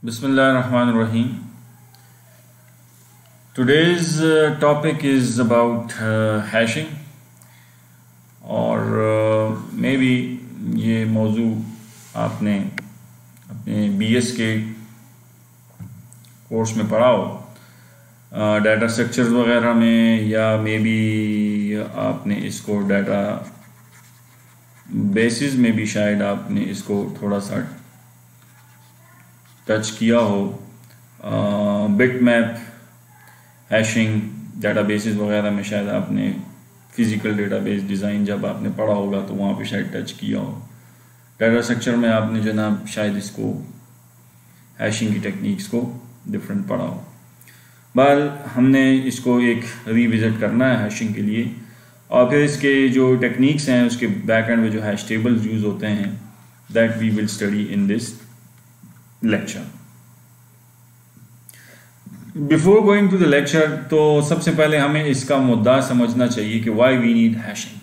Bismillahirrahmanirrahim. Today's topic is about hashing और may be ये मौजू आपने अपने बीएस के कोर्स में पढ़ा हो, डाटा स्ट्रक्चर्स वगैरह में, या मे बी आपने इसको डाटा बेसिस में भी शायद आपने इसको थोड़ा सा टच किया हो। बिटमैप हैशिंग डेटाबेसेस वगैरह में शायद आपने फिज़िकल डेटाबेस डिज़ाइन जब आपने पढ़ा होगा तो वहाँ पे शायद टच किया हो। डाटा स्ट्रक्चर में आपने जो ना शायद इसको हैशिंग की टेक्निक्स को डिफरेंट पढ़ा हो। बहरहाल हमने इसको एक रिविज़िट करना है हैशिंग के लिए, और फिर इसके जो टेक्निक्स हैं उसके बैक एंड में जो हैश टेबल्स यूज़ होते हैं, that we will study in this lecture. Before going to the lecture, तो सबसे पहले हमें इसका मुद्दा समझना चाहिए कि why we need hashing.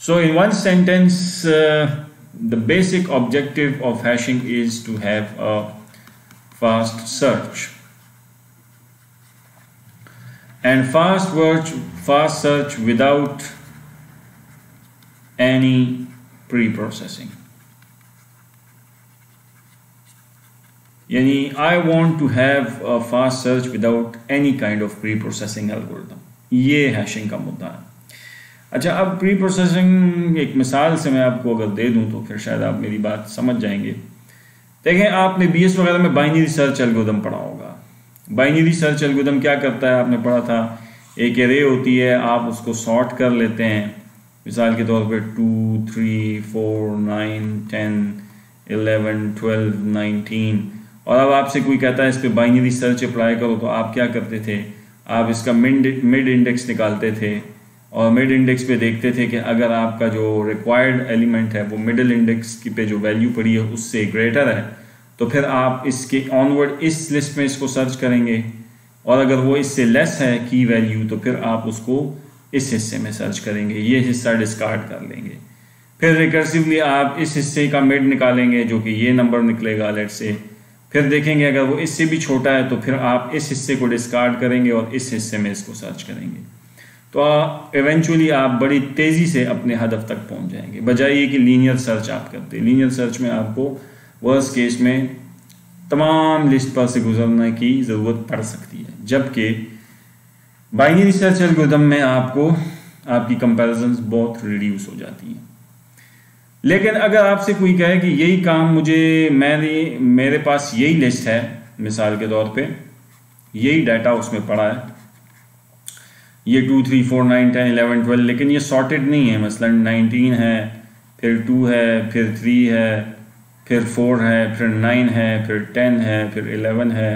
So in one sentence, the basic objective of hashing is to have a fast search, and fast search without any pre-processing. यानी I want to have a fast search without any kind of pre-processing algorithm. ये hashing का मुद्दा है। अच्छा, अब pre-processing एक मिसाल से मैं आपको अगर दे दूं तो फिर शायद आप मेरी बात समझ जाएंगे। देखें, आपने बीएस वगैरह में बाइनरी सर्च एल्गोरिथम पढ़ा होगा। बाइनरी सर्च एल्गोरिथम क्या करता है, आपने पढ़ा था, एक एरे होती है, आप उसको सॉर्ट कर लेते हैं, मिसाल के तौर पे 2, 3, 4, 9, 10, 11, 12, 19, और अब आपसे कोई कहता है इस पर बाइनरी सर्च अप्लाई करो, तो आप क्या करते थे, आप इसका मिड इंडेक्स निकालते थे और मिड इंडेक्स पे देखते थे कि अगर आपका जो रिक्वायर्ड एलिमेंट है वो मिडिल इंडेक्स की पे जो वैल्यू पड़ी है उससे ग्रेटर है, तो फिर आप इसके ऑनवर्ड इस लिस्ट में इसको सर्च करेंगे, और अगर वो इससे लेस है की वैल्यू तो फिर आप उसको इस हिस्से में सर्च करेंगे, ये हिस्सा डिस्कार्ड कर लेंगे। फिर रिकर्सिवली आप इस हिस्से का मिड निकालेंगे जो कि ये नंबर निकलेगा लेट से, फिर देखेंगे अगर वो इससे भी छोटा है तो फिर आप इस हिस्से को डिस्कार्ड करेंगे और इस हिस्से में इसको सर्च करेंगे। तो इवेंचुअली आप बड़ी तेज़ी से अपने हदफ तक पहुंच जाएंगे, बजाय ये कि लीनियर सर्च आप करते हैं। लीनियर सर्च में आपको वर्स्ट केस में तमाम लिस्ट पर से गुजरने की ज़रूरत पड़ सकती है, जबकि बाइनरी सर्च एल्गोरिथम में आपको आपकी कंपैरिजंस बहुत रिड्यूस हो जाती हैं। लेकिन अगर आपसे कोई कहे कि यही काम मेरे पास यही लिस्ट है, मिसाल के तौर पे यही डाटा उसमें पड़ा है, ये 2, 3, 4, 9, 10, 11, 12, लेकिन ये सॉर्टेड नहीं है, मसलन 19 है, फिर 2 है, फिर 3 है, फिर 4 है, फिर 9 है, फिर 10 है, फिर 11 है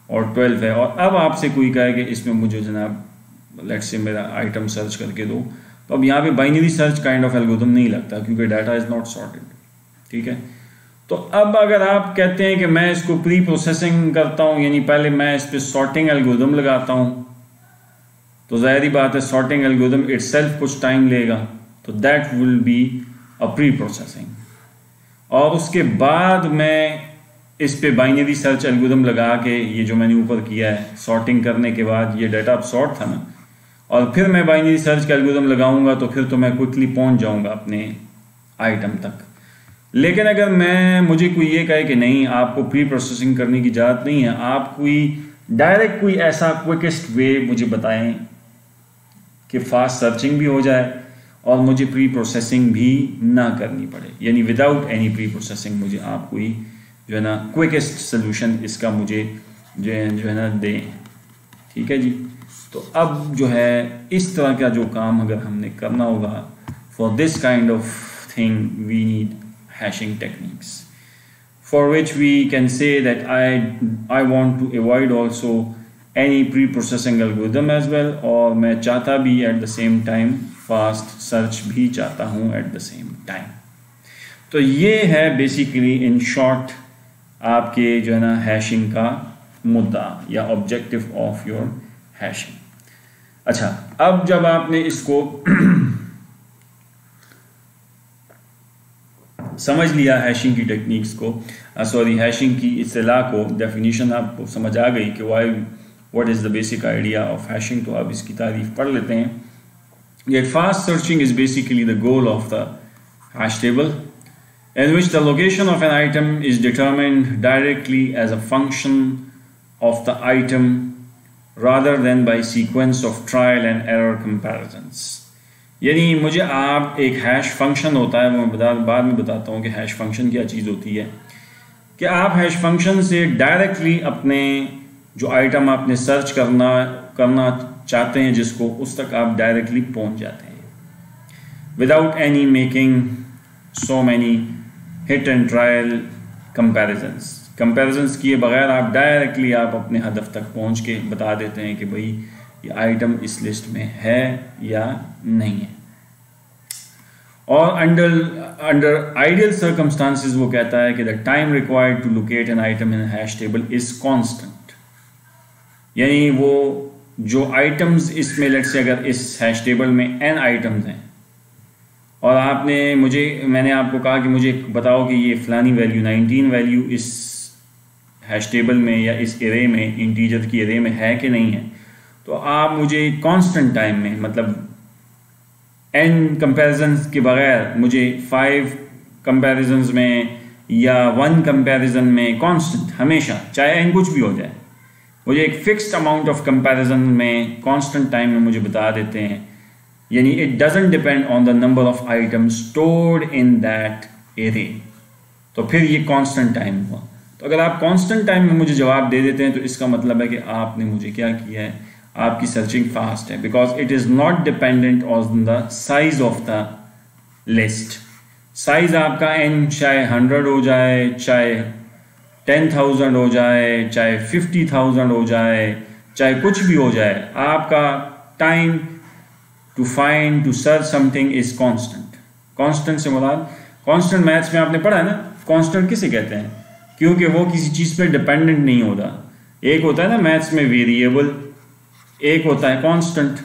और 12 है, और अब आपसे कोई कहे कि इसमें मुझे जनाब लेट्स से मेरा आइटम सर्च करके दो, तो अब यहाँ पे binary search kind of algorithm नहीं लगता क्योंकि डाटा इज़ नॉट सॉर्टेड। ठीक है, तो अब अगर आप कहते हैं कि मैं इसको प्री प्रोसेसिंग करता हूँ, यानी पहले मैं इस पर सॉर्टिंग एल्गोरिथम लगाता हूँ, तो ज़ाहिर बात है सॉर्टिंग एल्गोरिथम इटसेल्फ कुछ टाइम लेगा, तो that will be a pre processing. और उसके बाद मैं इस पे बाइनरी सर्च एल्गोरिथम लगा के, ये जो मैंने ऊपर किया है सॉर्टिंग करने के बाद, ये डाटा अब सॉर्ट था ना, और फिर मैं बाइनरी सर्च का एल्गोरिथम लगाऊंगा तो फिर तो मैं क्विकली पहुंच जाऊंगा अपने आइटम तक। लेकिन अगर मुझे कोई ये कहे कि नहीं, आपको प्री प्रोसेसिंग करने की ज़रूरत नहीं है, आप कोई ऐसा क्विकेस्ट वे मुझे बताएं कि फास्ट सर्चिंग भी हो जाए और मुझे प्री प्रोसेसिंग भी ना करनी पड़े, यानी विदाउट एनी प्री प्रोसेसिंग मुझे आप कोई जो है ना क्विकेस्ट सोल्यूशन इसका मुझे जो है ना दें। ठीक है जी, तो अब जो है इस तरह का जो काम अगर हमने करना होगा, for this kind of thing we need hashing techniques, for which we can say that I want to avoid also any pre processing algorithm as well, और मैं चाहता भी at the same time fast search भी चाहता हूँ eight the same time. तो ये है बेसिकली इन शॉर्ट आपके जो है ना हैशिंग का मुद्दा या ऑब्जेक्टिव ऑफ योर हैशिंग। अच्छा, अब जब आपने इसको समझ लिया हैशिंग की टेक्निक्स को, सॉरी हैशिंग की इस्तिलाह को, डेफिनेशन आपको समझ आ गई कि why what is the basic idea of hashing, तो आप इसकी तारीफ पढ़ लेते हैं. Yet fast searching is basically the goal of the hash table, in which the location of an item is determined directly as a function of the item rather than by sequence of trial and error comparisons. यानी मुझे आप एक hash function होता है, मैं बाद में बताता हूँ कि हैश फंक्शन क्या चीज़ होती है, कि आप हैश फंक्शन से डायरेक्टली अपने जो आइटम आपने सर्च करना चाहते हैं जिसको, उस तक आप डायरेक्टली पहुंच जाते हैं without any making so many hit and trial comparisons किए बगैर आप डायरेक्टली आप अपने हदफ तक पहुंच के बता देते हैं कि भाई ये आइटम इस लिस्ट में है या नहीं है. और अंडर आइडियल सर्कमस्टांसेस वो कहता है कि the time required to locate an item in hash table is constant. यानी वो जो आइटम्स इसमें, लेट्स से अगर इस हैश टेबल में n आइटम्स हैं और मैंने आपको कहा कि मुझे बताओ कि ये फलानी वैल्यू 19 वैल्यू इस हैश टेबल में या इस एरे में, इंटीजर की एरे में है कि नहीं है, तो आप मुझे कांस्टेंट टाइम में, मतलब n कंपैरिजंस के बगैर मुझे 5 कंपैरिजंस में या 1 कंपैरिजन में कांस्टेंट हमेशा, चाहे n कुछ भी हो जाए, मुझे एक फिक्स्ड अमाउंट ऑफ कंपैरिजन में कांस्टेंट टाइम में मुझे बता देते हैं. यानी it doesn't depend on the number of items stored in that array, तो फिर ये कांस्टेंट टाइम हुआ. तो अगर आप कांस्टेंट टाइम में मुझे जवाब दे देते हैं तो इसका मतलब है कि आपने मुझे क्या किया है, आपकी सर्चिंग फास्ट है, because it is not dependent on the size of the list. Size आपका n चाहे 100 हो जाए, चाहे 10,000 हो जाए, चाहे 50,000 हो जाए, चाहे कुछ भी हो जाए, आपका time to find to search something is constant. Constant से मुराद, कांस्टेंट मैथ्स में आपने पढ़ा है ना, कांस्टेंट किसे कहते हैं, क्योंकि वो किसी चीज़ पे डिपेंडेंट नहीं होता. एक होता है ना मैथ्स में वेरिएबल, एक होता है कांस्टेंट.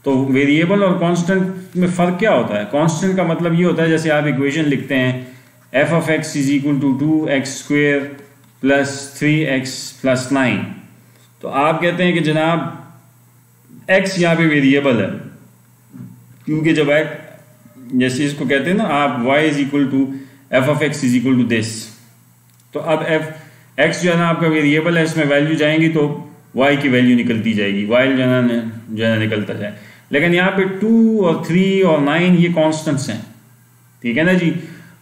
तो वेरिएबल और कांस्टेंट में फ़र्क क्या होता है? कांस्टेंट का मतलब ये होता है जैसे आप इक्वेशन लिखते हैं f of x is equal to 2x square plus 3x plus 9, तो आप कहते हैं कि जनाब x यहाँ पे वेरिएबल है, क्योंकि जब जैसे इसको कहते हैं ना आप y is equal to f of x is equal to this, तो अब x जो है ना आपका वेरिएबल है, इसमें वैल्यू जाएंगी तो y की वैल्यू निकलती जाएगी, y जो है ना निकलता जाए. लेकिन यहाँ पे 2 और 3 और 9 ये कॉन्स्टेंट्स हैं, ठीक है ना जी.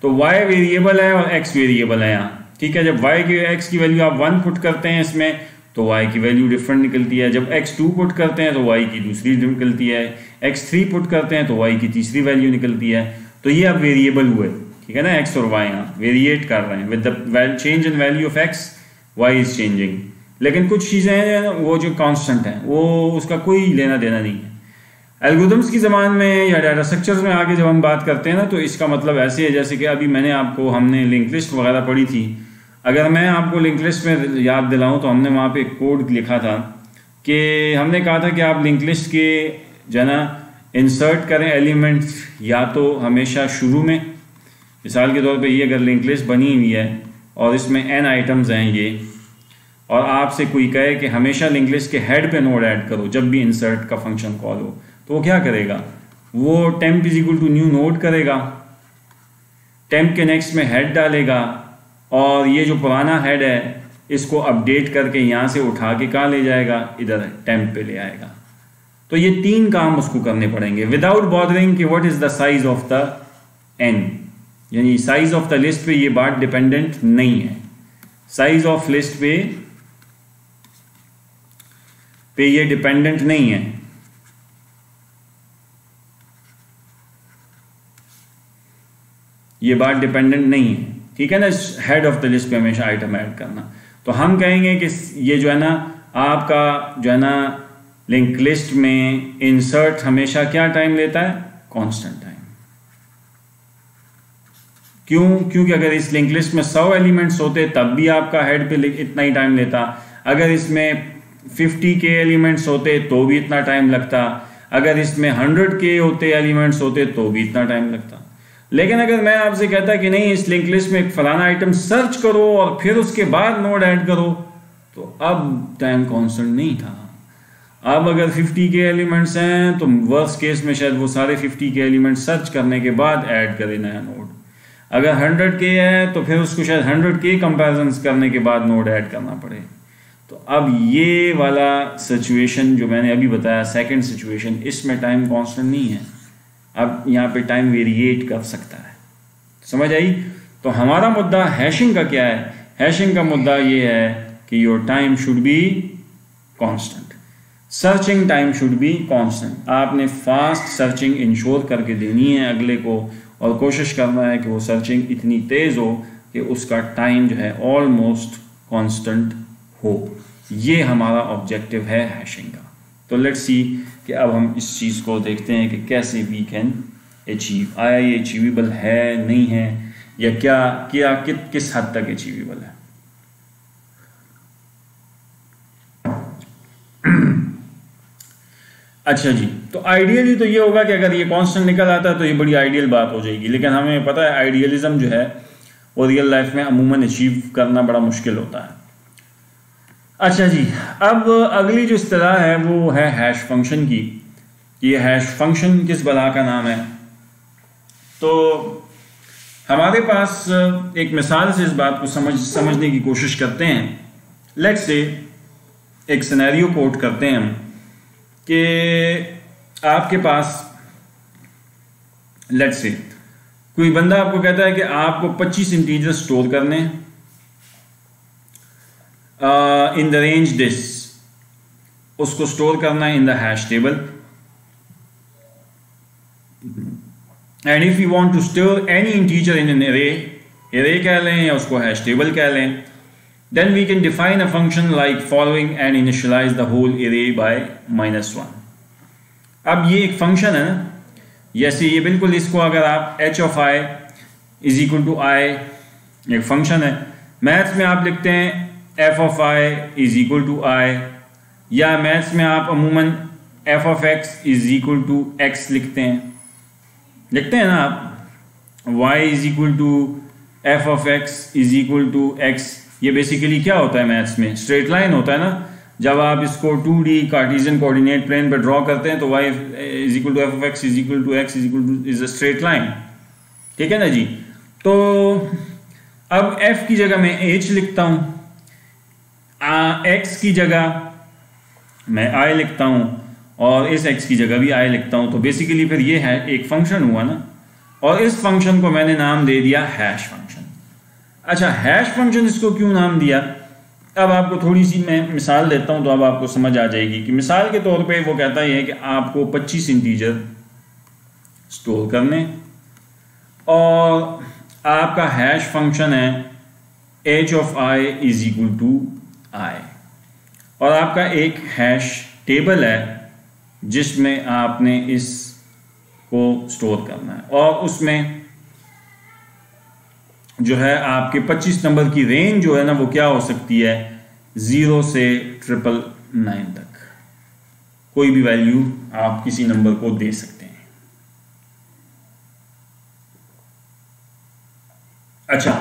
तो y वेरिएबल है और x वेरिएबल है यहाँ, ठीक है. जब x की वैल्यू आप 1 पुट करते हैं इसमें तो y की वैल्यू डिफरेंट निकलती है. जब x 2 पुट करते हैं तो y की दूसरी निकलती है. x 3 पुट करते हैं तो y की तीसरी वैल्यू निकलती है. तो ये अब वेरिएबल हुए, ठीक है ना. x और y यहाँ वेरिएट कर रहे हैं with the change in value of x, y is changing. लेकिन कुछ चीज़ें हैं वो जो कांस्टेंट हैं, वो उसका कोई लेना देना नहीं है. एल्गोरिथम्स की ज़बान में या डाटा स्ट्रक्चर्स में आगे जब हम बात करते हैं ना, तो इसका मतलब ऐसे है जैसे कि अभी हमने लिंक लिस्ट वगैरह पढ़ी थी. अगर मैं आपको लिंक लिस्ट में याद दिलाऊं तो हमने वहाँ पे एक कोड लिखा था कि हमने कहा था कि आप लिंक लिस्ट के जो है ना इंसर्ट करें एलिमेंट्स या तो हमेशा शुरू में. मिसाल के तौर पे ये अगर लिंक लिस्ट बनी हुई है और इसमें n आइटम्स हैं ये, और आपसे कोई कहे कि हमेशा लिंक लिस्ट के हेड पे नोड ऐड करो जब भी इंसर्ट का फंक्शन कॉल हो, तो वो क्या करेगा, वो temp is equal to new node करेगा, temp के नेक्स्ट में हेड डालेगा और ये जो पुराना हेड है इसको अपडेट करके यहाँ से उठा के कहाँ ले जाएगा, इधर temp पे ले आएगा. तो ये 3 काम उसको करने पड़ेंगे विदाउट बॉदरिंग कि what is the size of the n. यानी साइज ऑफ द लिस्ट पे ये बात डिपेंडेंट नहीं है. साइज ऑफ लिस्ट पे ये डिपेंडेंट नहीं है. ये बात डिपेंडेंट नहीं है, ठीक है ना. हेड ऑफ द लिस्ट पे हमेशा आइटम ऐड करना. तो हम कहेंगे कि ये जो है ना आपका जो है ना लिंक लिस्ट में इंसर्ट हमेशा क्या टाइम लेता है, कांस्टेंट टाइम. क्यों? क्योंकि अगर इस लिंक लिस्ट में 100 एलिमेंट्स होते तब भी आपका हेड पे इतना ही टाइम लेता. अगर इसमें 50 के एलिमेंट्स होते तो भी इतना टाइम लगता. अगर इसमें 100 के होते एलिमेंट्स होते तो भी इतना टाइम लगता. लेकिन अगर मैं आपसे कहता कि नहीं इस लिंक लिस्ट में एक फलाना आइटम सर्च करो और फिर उसके बाद नोड ऐड करो, तो अब टाइम कांस्टेंट नहीं था। अब अगर 50 के एलिमेंट्स हैं तो वर्स्ट केस में शायद वो सारे 50 के एलिमेंट्स सर्च करने के बाद ऐड करे नया नोड। अगर 100 के है तो फिर उसको शायद 100 के कंपैरिजंस करने के बाद नोड ऐड करना पड़े। तो अब ये वाला सिचुएशन जो मैंने अभी बताया, सेकंड सिचुएशन, इसमें टाइम कांस्टेंट नहीं है। अब यहाँ पे टाइम वेरिएट कर सकता है। समझ आई? तो हमारा मुद्दा हैशिंग का क्या है? हैशिंग का मुद्दा ये है कि your time should be constant, searching time should be constant. आपने फास्ट सर्चिंग इंश्योर करके देनी है अगले को, और कोशिश करना है कि वो सर्चिंग इतनी तेज हो कि उसका टाइम जो है ऑलमोस्ट कांस्टेंट हो। ये हमारा ऑब्जेक्टिव है हैशिंग का। तो लेट्स सी कि अब हम इस चीज़ को देखते हैं कि कैसे वी कैन अचीव। आया ये अचीवेबल है, नहीं है, या क्या किस हद तक अचीवेबल है। अच्छा जी, तो आइडियली तो ये होगा कि अगर ये कांस्टेंट निकल आता है तो ये बड़ी आइडियल बात हो जाएगी, लेकिन हमें पता है आइडियलिज्म जो है वो रियल लाइफ में अमूमन अचीव करना बड़ा मुश्किल होता है। अच्छा जी, अब अगली जो इस्तिलाह है वो है हैश फंक्शन की। ये हैश फंक्शन किस बला का नाम है? तो हमारे पास एक मिसाल से इस बात को समझने की कोशिश करते हैं। लेट्स से एक सिनेरियो कोट करते हैं हम कि आपके पास लेट्स से कोई बंदा आपको कहता है कि आपको 25 इंटीजर स्टोर करने हैं इन द रेंज दिस, उसको स्टोर करना है in the hash table, and if you want to store any integer in an array कह लें या उसको हैश टेबल कह लें, then we can define a function like following and initialize the whole array by -1। अब ये एक function है ना, जैसे ये बिल्कुल इसको अगर आप h of i is equal to i, एक फंक्शन है, मैथ्स में आप लिखते हैं f of i is equal to i, या मैथ्स में आप अमूमन f of x is equal to x लिखते हैं ना आप, y is equal to f of x is equal to x। ये बेसिकली क्या होता है मैथ्स में? स्ट्रेट लाइन होता है ना। जब आप इसको 2D कार्टेशियन कोऑर्डिनेट प्लेन पर ड्रॉ करते हैं तो y is equal to f of x is equal to x is equal to is a straight line, ठीक है ना जी। तो अब f की जगह मैं h लिखता हूं, x की जगह मैं i लिखता हूं, और इस x की जगह भी i लिखता हूं। तो बेसिकली फिर ये है एक फंक्शन हुआ ना, और इस फंक्शन को मैंने नाम दे दिया हैश फंक्शन। अच्छा, हैश फंक्शन इसको क्यों नाम दिया? अब आपको थोड़ी सी मैं मिसाल देता हूं तो अब आपको समझ आ जाएगी कि मिसाल के तौर पे वो कहता है कि आपको 25 इंटीजर स्टोर करने, और आपका हैश फंक्शन है h of i is equal to i, और आपका एक हैश टेबल है जिसमें आपने इसको स्टोर करना है, और उसमें जो है आपके 25 नंबर की रेंज जो है ना वो क्या हो सकती है, 0 से 999 तक। कोई भी वैल्यू आप किसी नंबर को दे सकते हैं। अच्छा,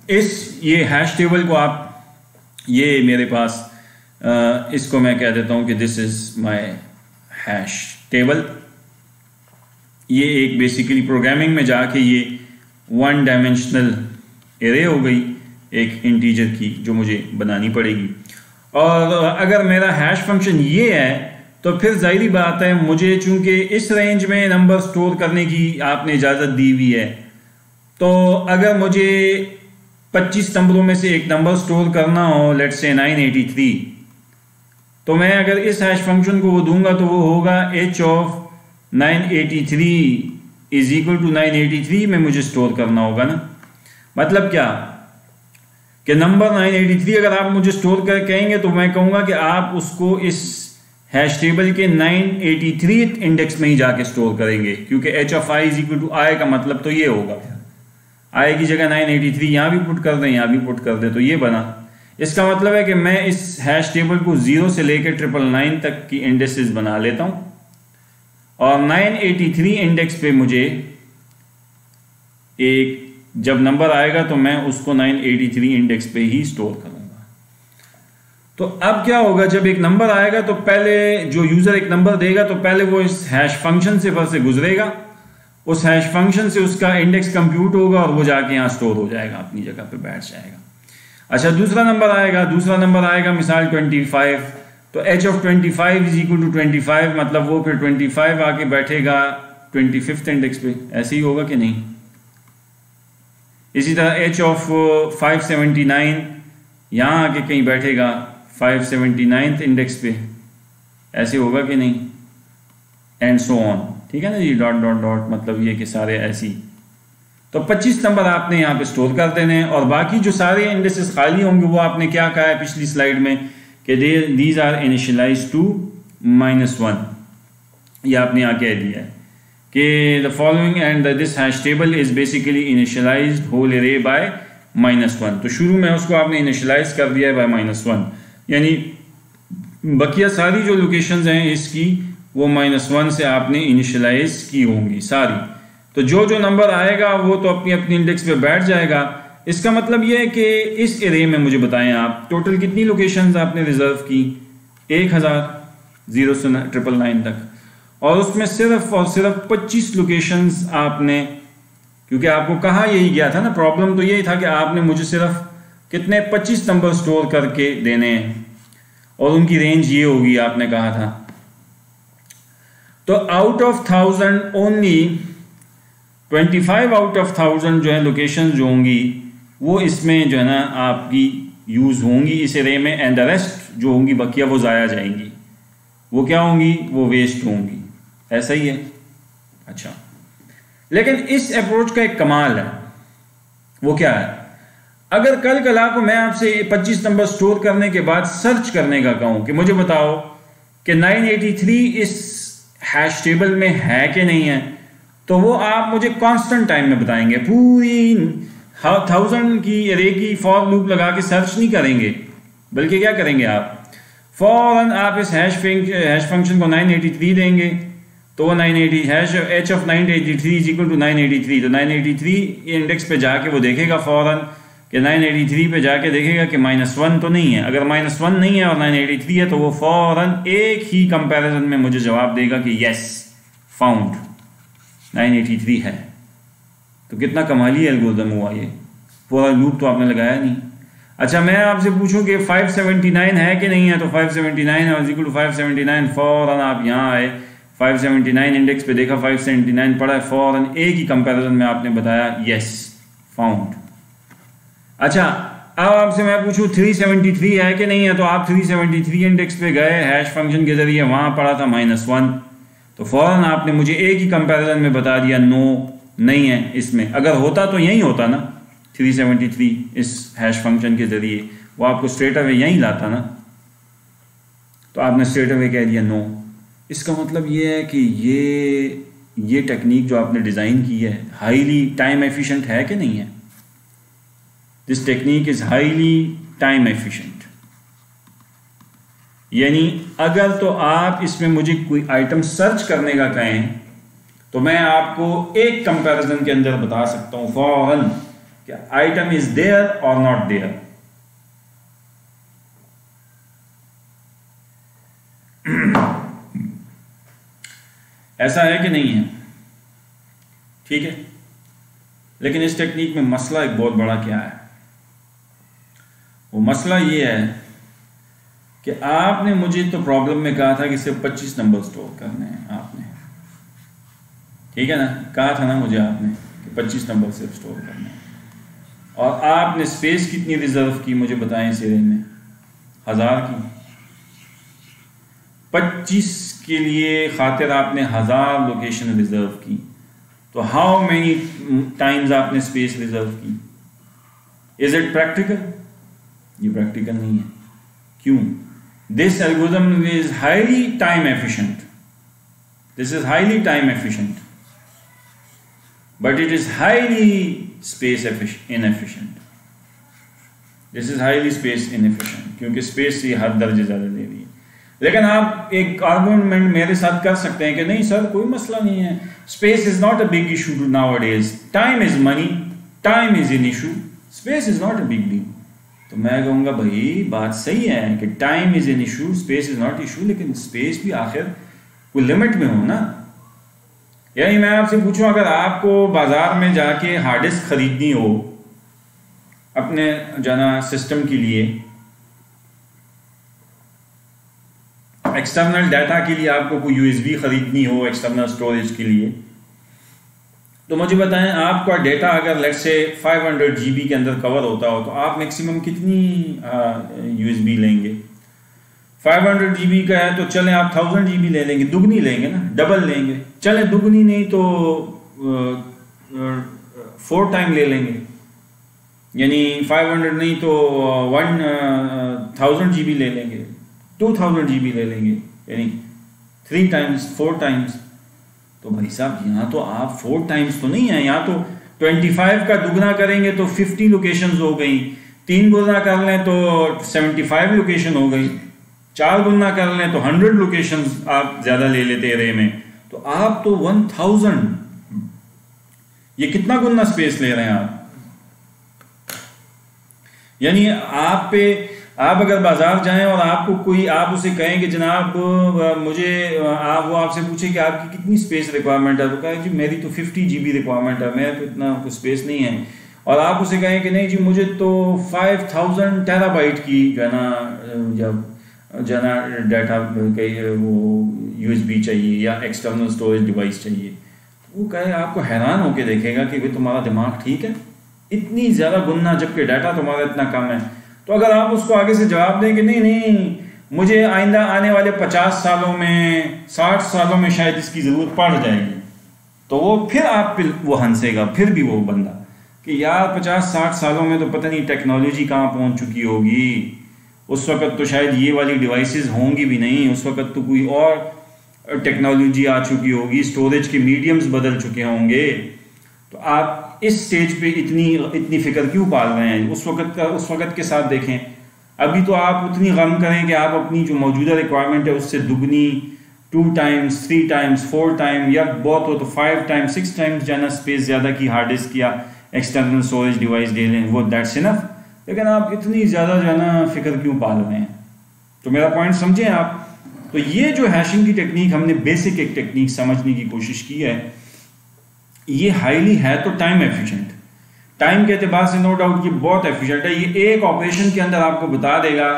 ये हैश टेबल को आप, ये मेरे पास इसको मैं कह देता हूं कि this is my hash table. ये एक बेसिकली प्रोग्रामिंग में जाके ये 1 डायमेंशनल एरे हो गई एक इंटीजर की जो मुझे बनानी पड़ेगी। और अगर मेरा हैश फंक्शन ये है तो फिर जाहिर बात है मुझे चूंकि इस रेंज में नंबर स्टोर करने की आपने इजाज़त दी हुई है, तो अगर मुझे 25 नंबरों में से एक नंबर स्टोर करना हो, लेट्स से 983, तो मैं अगर इस हैश फंक्शन को वो दूंगा तो वो होगा h of 983 is equal to 983 में मुझे स्टोर करना होगा ना। मतलब क्या कि नंबर 983 अगर आप मुझे स्टोर कर कहेंगे तो मैं कहूंगा कि आप उसको इस हैश टेबल के 983 इंडेक्स में ही जाके स्टोर करेंगे, क्योंकि h of i is equal to i का मतलब तो ये होगा, i की जगह 983 यहां भी पुट कर दें, यहां भी पुट कर दें, तो ये बना। इसका मतलब है कि मैं इस हैश टेबल को 0 से लेकर 999 तक की इंडेक्सेस बना लेता हूं, और 983 इंडेक्स पे मुझे एक जब नंबर आएगा तो मैं उसको 983 इंडेक्स पे ही स्टोर करूँगा। तो अब क्या होगा, जब एक नंबर आएगा तो पहले जो यूज़र एक नंबर देगा तो पहले वो इस हैश फंक्शन से गुजरेगा, उस हैश फंक्शन से उसका इंडेक्स कंप्यूट होगा और वो जाके यहाँ स्टोर हो जाएगा, अपनी जगह पे बैठ जाएगा। अच्छा, दूसरा नंबर आएगा मिसाल 25, तो h of 25 is equal to 25, मतलब वो फिर 25 आके बैठेगा 25th इंडेक्स पे, ऐसे ही होगा कि नहीं। इसी तरह h of 579 यहाँ आके कहीं बैठेगा 579th इंडेक्स पे, ऐसे होगा कि नहीं, एंड सो ऑन। ठीक है ना जी, डॉट डॉट डॉट, मतलब ये कि सारे ऐसी। तो 25 नंबर आपने यहाँ पे स्टोर कर देने हैं और बाकी जो सारे इंडेक्सेस खाली होंगे वो आपने क्या कहा है पिछली स्लाइड में कि दीज आर इनिशियलाइज टू -1। ये आपने यहाँ कह दिया है कि the following and this hash table is basically initialized whole array by -1। तो शुरू में उसको आपने इनिशियलाइज कर दिया है बाय -1, यानी बकिया सारी जो लोकेशंस हैं इसकी वो -1 से आपने इनिशियलाइज की होंगी सारी। तो जो जो नंबर आएगा वो तो अपनी अपनी इंडेक्स पे बैठ जाएगा। इसका मतलब ये है कि इस एरे में मुझे बताएं आप टोटल कितनी लोकेशंस आपने रिजर्व की, 1000 0 से 999 तक, और उसमें सिर्फ और सिर्फ 25 लोकेशंस आपने, क्योंकि आपको कहा यही गया था ना, प्रॉब्लम तो यही था कि आपने मुझे सिर्फ कितने 25 नंबर स्टोर करके देने हैं और उनकी रेंज ये होगी, आपने कहा था। तो out of 1000 only 25 out of 1000 जो है लोकेशन जो होंगी वो इसमें जो है ना आपकी यूज़ होंगी इस एरे में, एंड द रेस्ट जो होंगी बकिया वो ज़ाया जाएंगी। वो क्या होंगी, वो वेस्ट होंगी। ऐसा ही है। अच्छा, लेकिन इस अप्रोच का एक कमाल है, वो क्या है, अगर कल कला को मैं आपसे 25 नंबर स्टोर करने के बाद सर्च करने का कहूं कि मुझे बताओ कि 983 इस हैश टेबल में है कि नहीं है, तो वो आप मुझे कांस्टेंट टाइम में बताएंगे। पूरी 1000 की एरे की फॉर लूप लगा के सर्च नहीं करेंगे, बल्कि क्या करेंगे आप फौरन आप इस हैश फंक्शन को 983 देंगे, तो वो 980 hash h of 983 is equal to 983। तो 983 इंडेक्स पे जाके वो देखेगा फौरन कि 983 पे जाके देखेगा कि -1 तो नहीं है। अगर -1 नहीं है और 983 है तो वो फौरन एक ही कंपैरिजन में मुझे जवाब देगा कि यस फाउंड 983 है। तो कितना कमाली एल्गोरिथम हुआ ये, पूरा लूप तो आपने लगाया नहीं। अच्छा, मैं आपसे पूछूं कि 579 है कि नहीं है, तो 579 है इक्वल टू 579, फौरन आप यहाँ आए 579 इंडेक्स पे देखा 579 पड़ा है, फौरन एक ही कंपैरिजन में आपने बताया यस फाउंड। अच्छा, अब आपसे मैं पूछूं 373 है कि नहीं है, तो आप 373 इंडेक्स पे गए हैश फंक्शन के जरिए, वहां पड़ा था -1, तो फौरन आपने मुझे एक ही कंपैरिजन में बता दिया नो नहीं है इसमें। अगर होता तो यही होता ना, 373 इस हैश फंक्शन के जरिए वो आपको स्ट्रेट अवे यही लाता ना, तो आपने स्ट्रेट अवे कह दिया नो। इसका मतलब ये है कि ये टेक्निक जो आपने डिज़ाइन की है हाईली टाइम एफिशिएंट है कि नहीं है। This technique is highly time efficient, यानी अगर तो आप इसमें मुझे कोई आइटम सर्च करने का कहें तो मैं आपको एक कंपैरिजन के अंदर बता सकता हूं फौरन कि आइटम इज देयर और नॉट देयर। ऐसा है कि नहीं है, ठीक है। लेकिन इस टेक्निक में मसला एक बहुत बड़ा क्या है, वो मसला ये है कि आपने मुझे तो प्रॉब्लम में कहा था कि सिर्फ 25 नंबर स्टोर करने हैं आपने, ठीक है ना, कहा था ना मुझे आपने कि 25 नंबर सिर्फ स्टोर करने हैं, और आपने स्पेस कितनी रिजर्व की मुझे बताएं इस एरे में, 1000 की। 25 के लिए खातिर आपने 1000 लोकेशन रिजर्व की, तो हाउ मेनी टाइम्स आपने स्पेस रिजर्व की। Is it practical? ये प्रैक्टिकल नहीं है। क्यों? This algorithm is highly time efficient, this is highly time efficient, but it is highly space inefficient. This is highly space inefficient, क्योंकि space से हर दर्जे ज्यादा दे रही है। लेकिन आप एक आर्गुमेंट मेरे साथ कर सकते हैं कि नहीं सर कोई मसला नहीं है, space is not a big issue nowadays, time is money, time is an issue, space is not a big deal. तो मैं कहूँगा भाई बात सही है कि time is an issue, space is not issue, लेकिन स्पेस भी आखिर कोई लिमिट में हो ना। यानी मैं आपसे पूछूं, अगर आपको बाजार में जाके हार्ड डिस्क खरीदनी हो अपने जाना सिस्टम के लिए, एक्सटर्नल डाटा के लिए आपको कोई यूएसबी खरीदनी हो एक्सटर्नल स्टोरेज के लिए, तो मुझे बताएं आपका डेटा अगर लेट्स से 500 GB के अंदर कवर होता हो तो आप मैक्सिमम कितनी यूएसबी लेंगे? 500 GB का है तो चलें आप 1000 GB ले लेंगे, दुगनी लेंगे ना, डबल लेंगे। चलें दुगनी नहीं तो 4 टाइम ले लेंगे, यानी 500 नहीं तो 1000 GB ले लेंगे, 2000 GB ले लेंगे, यानी 3 टाइम्स 4 टाइम्स। तो भाई साहब यहाँ तो आप 4 टाइम्स तो नहीं है, यहाँ तो 25 का दुगना करेंगे तो 50 लोकेशंस हो गई, 3 गुना कर लें तो 75 लोकेशन हो गई, 4 गुना कर लें तो 100 लोकेशंस आप ज्यादा ले लेते रे में, तो आप तो 1000, ये कितना गुना स्पेस ले रहे हैं आप। यानी आप अगर बाजार जाएं और आपको कोई आप उसे कहें कि जनाब मुझे वो आपसे पूछे कि आपकी कितनी स्पेस रिक्वायरमेंट है, तो कहे जी मेरी तो 50 GB रिक्वायरमेंट है, मैं तो इतना स्पेस नहीं है। और आप उसे कहें कि नहीं जी मुझे तो 5000 टेराबाइट की जो है ना डाटा वो यूएसबी चाहिए या एक्सटर्नल स्टोरेज डिवाइस चाहिए, वो कहे आपको हैरान होकर देखेगा कि भाई तुम्हारा दिमाग ठीक है, इतनी ज़्यादा गुना जबकि डाटा तुम्हारा इतना कम है। तो अगर आप उसको आगे से जवाब दें कि नहीं मुझे आइंदा आने वाले 50 सालों में 60 सालों में शायद इसकी ज़रूरत पड़ जाएगी, तो वो फिर आप वो हंसेगा, फिर भी वो बंदा कि यार 50-60 सालों में तो पता नहीं टेक्नोलॉजी कहाँ पहुँच चुकी होगी, उस वक़्त तो शायद ये वाली डिवाइसेस होंगी भी नहीं, उस वक़्त तो कोई और टेक्नोलॉजी आ चुकी होगी, स्टोरेज के मीडियम्स बदल चुके होंगे। तो आप इस स्टेज पे इतनी फिक्र क्यों पाल रहे हैं? उस वक़्त के साथ देखें, अभी तो आप उतनी गम करें कि आप अपनी जो मौजूदा रिक्वायरमेंट है उससे दुगनी 2 टाइम्स 3 टाइम्स 4 टाइम या बहुत हो तो 5 टाइम्स 6 टाइम्स जाना स्पेस ज़्यादा की हार्ड डिस्क या एक्सटर्नल स्टोरेज डिवाइस ले लें, वो दैट्स इनफ। लेकिन आप इतनी ज़्यादा जाना फिक्र क्यों पाल रहे हैं? तो मेरा पॉइंट समझें आप। तो ये जो हैशिंग की टेक्निक हमने बेसिक एक टेक्निक समझने की कोशिश की है, ये हाईली है तो टाइम एफिशिएंट, टाइम के एतबार से नो डाउट ये बहुत एफिशिएंट है। ये एक ऑपरेशन के अंदर आपको बता देगा,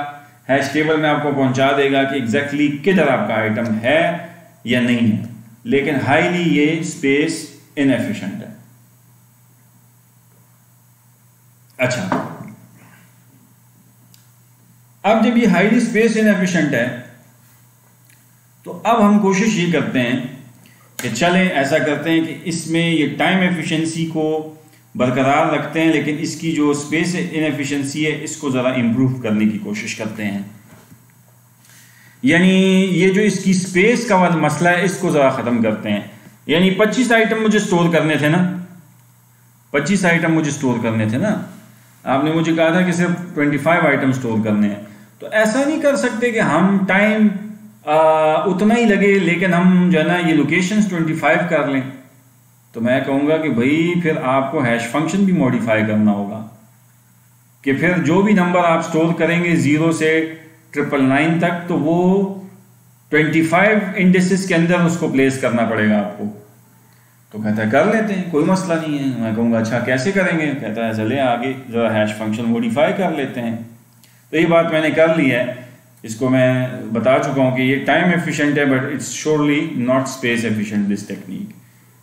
हैश टेबल में आपको पहुंचा देगा कि एग्जैक्टली किधर आपका आइटम है या नहीं है, लेकिन हाईली ये स्पेस इनएफिशिएंट है। अच्छा, अब जब ये हाईली स्पेस इनएफिशिएंट है तो अब हम कोशिश ये करते हैं कि चलें ऐसा करते हैं कि इसमें ये टाइम एफिशिएंसी को बरकरार रखते हैं, लेकिन इसकी जो स्पेस इनएफिशिएंसी है इसको ज़रा इम्प्रूव करने की कोशिश करते हैं। यानी ये जो इसकी स्पेस का वाला मसला है इसको ज़रा ख़त्म करते हैं। यानी 25 आइटम मुझे स्टोर करने थे ना, 25 आइटम मुझे स्टोर करने थे ना, आपने मुझे कहा था कि सिर्फ 25 आइटम स्टोर करने हैं। तो ऐसा नहीं कर सकते कि हम टाइम उतना ही लगे लेकिन हम जो है ना ये लोकेशंस 25 कर लें। तो मैं कहूँगा कि भाई फिर आपको हैश फंक्शन भी मॉडिफाई करना होगा कि फिर जो भी नंबर आप स्टोर करेंगे 0 से 999 तक, तो वो 25 इंडेक्सेस के अंदर उसको प्लेस करना पड़ेगा आपको। तो कहता है कर लेते हैं, कोई मसला नहीं है। मैं कहूँगा अच्छा कैसे करेंगे? कहता है चले आगे जो हैश फंक्शन मॉडिफाई कर लेते हैं। तो ये बात मैंने कर ली है, इसको मैं बता चुका हूँ कि ये टाइम एफिशिएंट है but it's surely not space efficient this technique.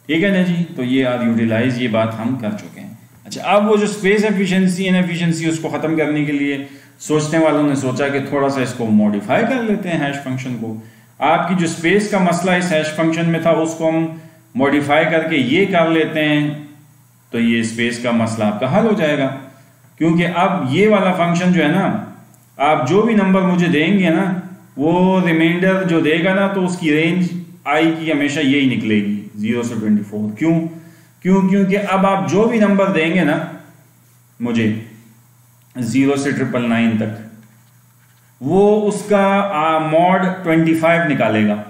ठीक है ना जी? तो ये आज यूटिलाइज ये बात हम कर चुके हैं। अच्छा, अब वो जो स्पेस एफिशिएंसी इनएफिशिएंसी उसको ख़त्म करने के लिए सोचने वालों ने सोचा कि थोड़ा सा इसको मॉडिफाई कर लेते हैं हैश फंक्शन को। आपकी जो स्पेस का मसला इस हैश फंक्शन में था उसको हम मॉडिफाई करके ये कर लेते हैं, तो ये स्पेस का मसला आपका हल हो जाएगा। क्योंकि अब ये वाला फंक्शन जो है ना, आप जो भी नंबर मुझे देंगे ना वो रिमाइंडर जो देगा ना तो उसकी रेंज आई की हमेशा यही निकलेगी 0 से 24। क्योंकि अब आप जो भी नंबर देंगे ना मुझे 0 से 999 तक, वो उसका मॉड 25 निकालेगा।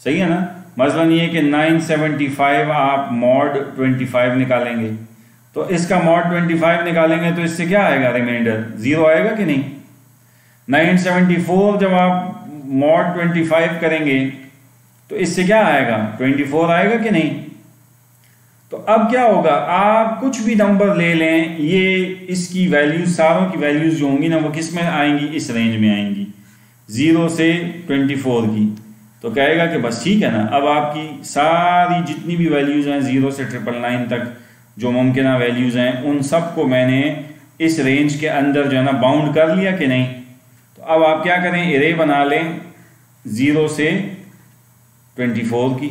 सही है ना? मसलन ये कि 975 आप मॉड 25 निकालेंगे, तो इसका मॉड 25 निकालेंगे तो इससे क्या आएगा? रिमाइंडर 0 आएगा कि नहीं? 974 जब आप मॉड 25 करेंगे तो इससे क्या आएगा? 24 आएगा कि नहीं? तो अब क्या होगा, आप कुछ भी नंबर ले लें, ये इसकी वैल्यूज, सारों की वैल्यूज जो होंगी ना वो किस में आएंगी? इस रेंज में आएंगी, 0 से 24 की। तो कहेगा कि बस ठीक है ना, अब आपकी सारी जितनी भी वैल्यूज हैं 0 से 999 तक जो मुमकिन वैल्यूज हैं, उन सब को मैंने इस रेंज के अंदर जो है ना बाउंड कर लिया कि नहीं। तो अब आप क्या करें, एरे बना लें 0 से 24 की,